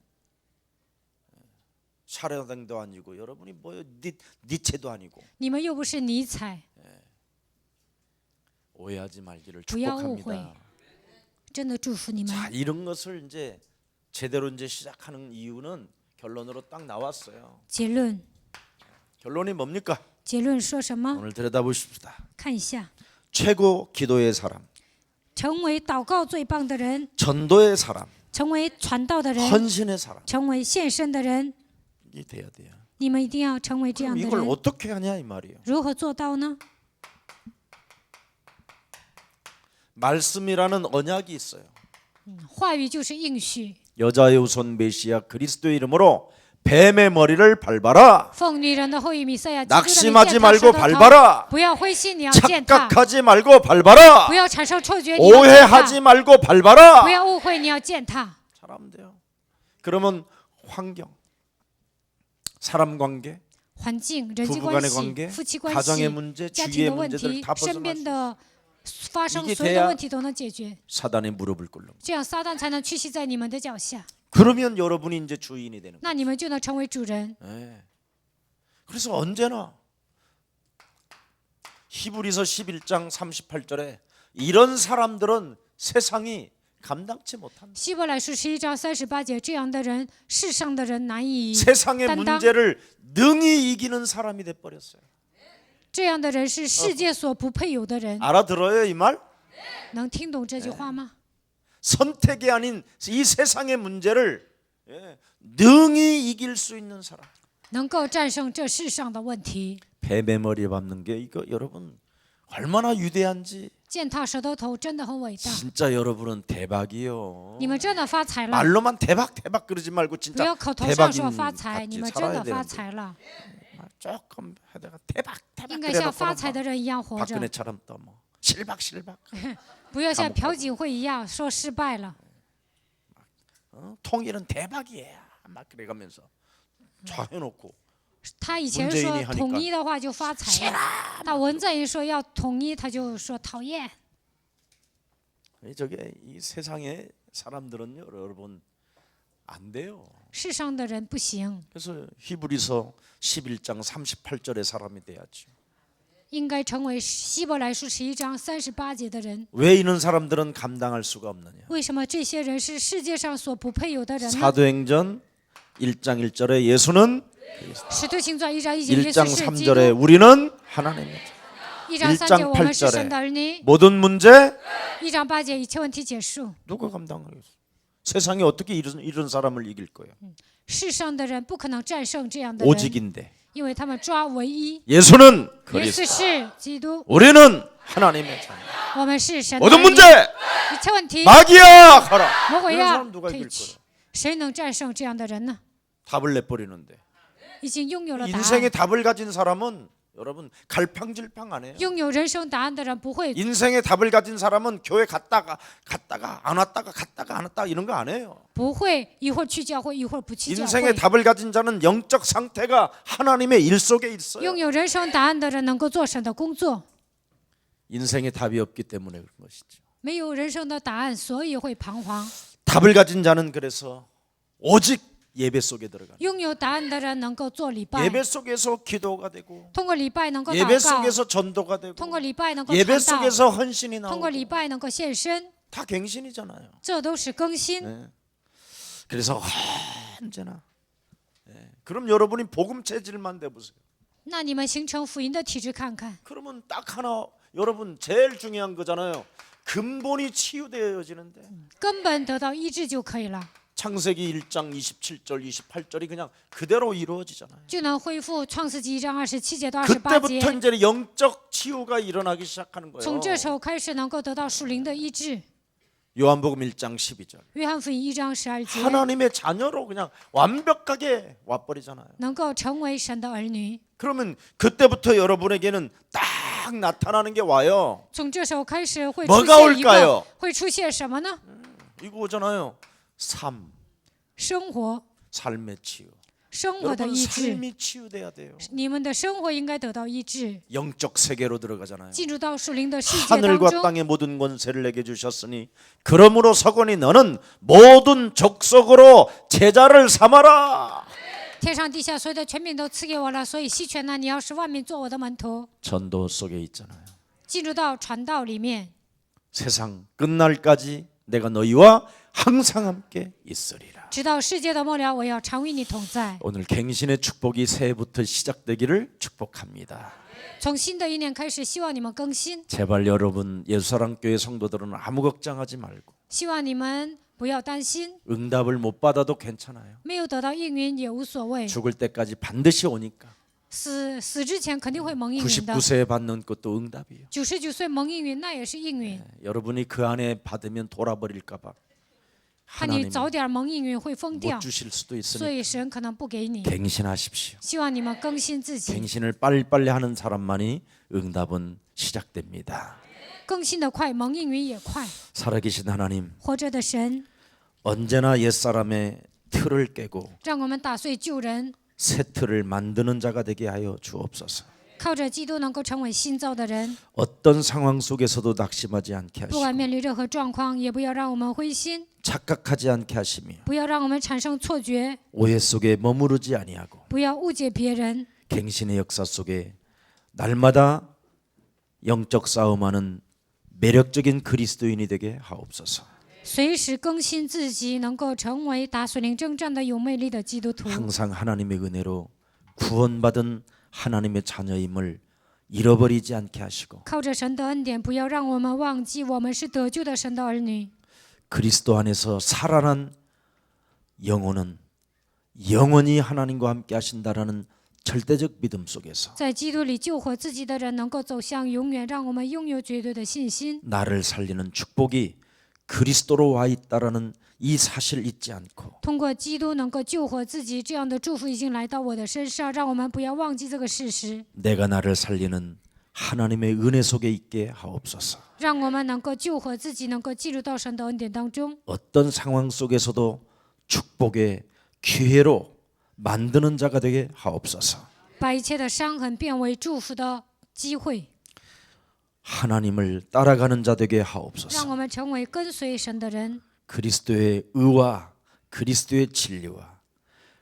샤르당도 아니고 여러분이 뭐 니체도 아니고 你们又不是尼采， 오해하지 말기를 不要误会 축복합니다. 。真的祝福你们。 자, 이런 것을 이제 제대로 이제 시작하는 이유는 결론으로 딱 나왔어요. 结论， 결론이 뭡니까? 结论说什么？ 오늘 들여다보십시다. 看一下， 최고 기도의 사람, 成为祷告最棒的人， 전도의 사람, 成为传道的人， 헌신의 사람 成为献身的人， 이 돼야 돼요. 你们一定要成为这样 그럼 的 이걸 人。 어떻게 하냐 이 말이에요. 如何做到呢？ 말씀이라는 언약이 있어요. 话语就是应许。 여자의 후손 메시아 그리스도의 이름으로 뱀의 머리를 밟아라. 奉女人的后裔弥赛亚基督的名 낙심하지 践踏 말고 蛇的头 밟아라. 不要灰心，你要践踏； 착각하지 말고 밟아라. 不要产生错觉，你要践踏； 오해하지 말고 밟아라. 不要误会，你要践踏。 잘하면 돼요. 그러면 환경, 사람 관계, 环境、人际 부부 关 간의 系、 관계, 夫妻关 가정의 系、 문제, 家庭 주위의 的问 문제들 题、 다 身 벗어날 边 수 있어요. 的发生 이게 所有的 돼야 问题都能解决， 사단의 무릎을 꿇는 거예요. 这样撒旦才能屈膝在你们的脚下， 그러면 여러분이 이제 주인이 되는 거예요. 那你们就能成为主人。 예. 그래서 언제나 히브리서 11장 38절에 이런 사람들은 세상이 감당치 못한다. 希伯来书11章38节，这样的人，世上的人难以 세상의 担当。 문제를 능히 이기는 사람이 돼 버렸어요. 这样的人是世界所不配有的人。 알아들어요, 이 말? 能听懂这句话吗？ 선택이 아닌 이 세상의 문제를 능히 이길 수 있는 사람. 能够战胜这世上的问题。 뱀의 머리에 밟는 게 이거 여러분 얼마나 위대한지 践踏舌头头真的很伟大， 진짜 여러분은 대박이요. 你们真的发财了。 말로만 대박 대박 그러지 말고 不 진짜 要口头上 대박인 说发财，你 같이 们真的 살아야 发 되는데 财了， 조금 하다가 대박 대박 应该像 그래놓고는 发财的人一样活着， 박근혜처럼 또 뭐 실박실박 不要像朴槿惠一样说失败了。 통일은 대박이야 막 그래가면서 좌해놓고 他以前 문재인이 说 하니까 统一的话就发财了，但文在寅说要统一，他就说讨厌。 저게 이 세상의 사람들은요 여러분 안 돼요. 世上的人不行， 그래서 히브리서 11장 38절의 사람이 돼야죠. 应该成为希伯来书11章38节的人。 왜 이런 사람들은 감당할 수가 없느냐? 为什么这些人是世界上所不配有的人呢？ 사도행전 1장 1절에 예수는 使徒行传1章1节，耶 1장 稣是基 3절에 督。 우리는 하나님의 1章3节，我们是神的儿女。 모든 문제 1章8节，一切问题结束。 누가 감당하겠어? 세상에 어떻게 이런 사람을 이길 거야? 世上的人不可能战胜这样的人， 오직인데 因为他们抓唯一。 예수는 耶 그리스도 稣是基督， 우리는 하나님의 자녀 我们是神的儿 모든 女。 문제 一切问题， 마귀야 가라 魔鬼 이런 要 사람 누가 退 이길 去 거야? 。谁能战胜这样的人呢？ 답을 내버리는데 已经拥有了答 인생의 案。 답을 가진 사람은 여러분 갈팡질팡 안 해요. 拥有人生答案的人不会， 인생의 답을 가진 사람은 교회 갔다가 안 왔다가 갔다가 안 왔다가 이런 거 안 해요. 不会一会儿去教会，一会儿不去教 인생의 会。 답을 가진 자는 영적 상태가 하나님의 일 속에 있어요. 拥有人生答案的人能够做神的工作。 인생의 답이 없기 때문에 그런 것이죠. 没有人生的答案，所以会彷徨。 답을 가진 자는 그래서 오직 예배 속에 들어가. 拥有答案的人能够做礼拜， 예배 속에서 기도가 되고 通过礼拜能够 예배 祷告， 속에서 전도가 되고 通过礼拜能够 예배 传道， 속에서 헌신이 通过 나오고 礼拜能够献身， 다 갱신이잖아요. 这都是更新。 네. 그래서 언제나 그럼 여러분이 복음 체질만 돼 보세요. 那你们形成福音的体质看看， 그러면 딱 하나 여러분 제일 중요한 거잖아요. 근본이 치유되어지는데 根本得到医治就可以了， 창세기 1장 27절 28절이 그냥 그대로 이루어지잖아요. 就能恢复创世纪1章27节到28 그때부터 节。 이제 영적 치유가 일어나기 시작하는 거예요. 从这时候开始能够得到属灵的医治。 요한복음 1장 12절 约翰福音1章12节， 하나님의 자녀로 그냥 완벽하게 와버리잖아요. 能够成为神的儿女。 그러면 그때부터 여러분에게는 딱 나타나는 게 와요. 从这时候开始会 뭐가 出现一 올까요 个，会出现什么呢？ 이거 오잖아요. 삶, 生活， 삶의 치유. 生活的 여러분 医治。 삶이 치유돼야 돼요. 你们的生活应该得到医治， 영적 세계로 들어가잖아요. 进入到属灵的世界当 하늘과 中。 땅의 모든 권세를 내게 주셨으니 그러므로 서거니 너는 모든 족속으로 제자를 삼아라. 天上地下所有的权柄都赐给我了，所以西权呢，你要使万民做我的门徒， 전도 속에 있잖아요. 进入到传道里面， 세상 끝날까지 내가 너희와 항상 함께 있으리라. 直到世界的末了，我要常与你同在。 오늘 갱신의 축복이 새해부터 시작되기를 축복합니다. 从新的一年开始，希望你们更新， 제발 여러분 예수사랑교회 성도들은 아무 걱정하지 말고 希望你们不要担心， 응답을 못 받아도 괜찮아요. 没有得到应允也无所谓， 죽을 때까지 반드시 오니까 死之前肯定会蒙应允的。 99세에 받는 것도 응답이에요. 99岁蒙应允，那也是应允。 여러분이 그 안에 받으면 돌아버릴까 봐 怕你 하나님이 早点蒙应允会疯掉 못 ， 주실 수도 所 있으니 以神可能不给你。 갱신하십시오. 希望你们更新自己， 갱신을 빨리빨리 하는 사람만이 응답은 시작됩니다. 更新的快，蒙应允也快。 살아계신 하나님, 活着的神， 언제나 옛사람의 틀을 깨고 让我们打碎旧人， 새 틀을 만드는 자가 되게 하여 주옵소서. 靠着基督能够成为新造的人， 어떤 상황 속에서도 낙심하지 않게 不管 하시고 面临任何状况，也不要让我们灰心， 착각하지 않게 하시며 不要让我们产生错觉， 오해 속에 머무르지 아니하고 不要误解别人， 갱신의 역사 속에 날마다 영적 싸움하는 매력적인 그리스도인이 되게 하옵소서. 随时更新自己，能够成为打属灵征战的有魅力的基督徒。 항상 하나님의 은혜로 구원받은 하나님의 자녀임을 잃어버리지 않게 하시고 靠着神的恩典，不要让我们忘记我们是得救的神的儿女。 그리스도 안에서 살아난 영혼은 영원히 하나님과 함께 하신다라는 절대적 믿음 속에서 在基督里救活自己的人，能够走向永远，让我们拥有绝对的信心。 나를 살리는 축복이 그리스도로 와 있다라는 이 사실 잊지 않고 通过基督能够救活自己，这样的祝福已经来到我的身上，让我们不要忘记这个事实， 내가 나를 살리는 하나님의 은혜 속에 있게 하옵소서. 让我们能够救活自己，能够进入到神的恩典当中。 어떤 상황 속에서도 축복의 기회로 만드는 자가 되게 하옵소서. 把一切的伤痕变为祝福的机会， 하나님을 따라가는 자 되게 让 하옵소서. 我们成为跟随神的人。 그리스도의 의와 그리스도의 진리와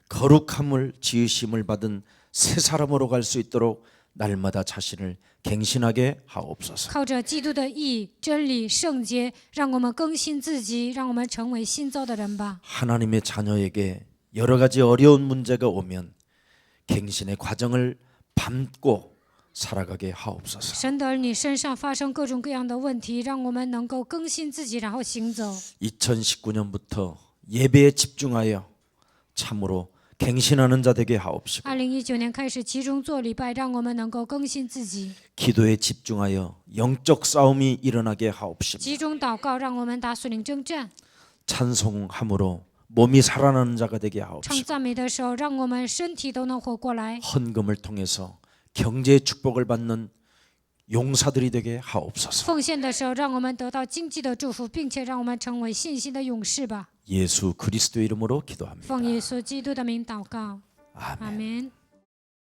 거룩함을 지으심을 받은 새 사람으로 갈 수 있도록 날마다 자신을 갱신하게 하옵소서. 靠着基督的义、真理、圣洁，让我们更新自己，让我们成为新造的人吧。 하나님의 자녀에게 여러 가지 어려운 문제가 오면 갱신의 과정을 밟고 살아가게 하옵소서. 神的儿女身上发生各种各样的问题，让我们能够更新自己，然后行走。 2019년부터 예배에 집중하여 참으로 갱신하는 자 되게 하옵시고 2019年开始集中做礼拜，让我们能够更新自己； 기도에 집중하여 영적 싸움이 일어나게 하옵시고 集中祷告，让我们打属灵征战； 찬송함으로 몸이 살아나는 자가 되게 唱 하옵시고 赞美的时候，让我们身体都能活过来； 헌금을 통해서 경제의 축복을 받는 용사들이 되게 하옵소서. 奉献的时候，让我们得到经济的祝福，并且让我们成为信心的勇士吧。 예수 그리스도 이름으로 기도합니다. 奉耶稣基督的名祷告， 아멘. 阿门。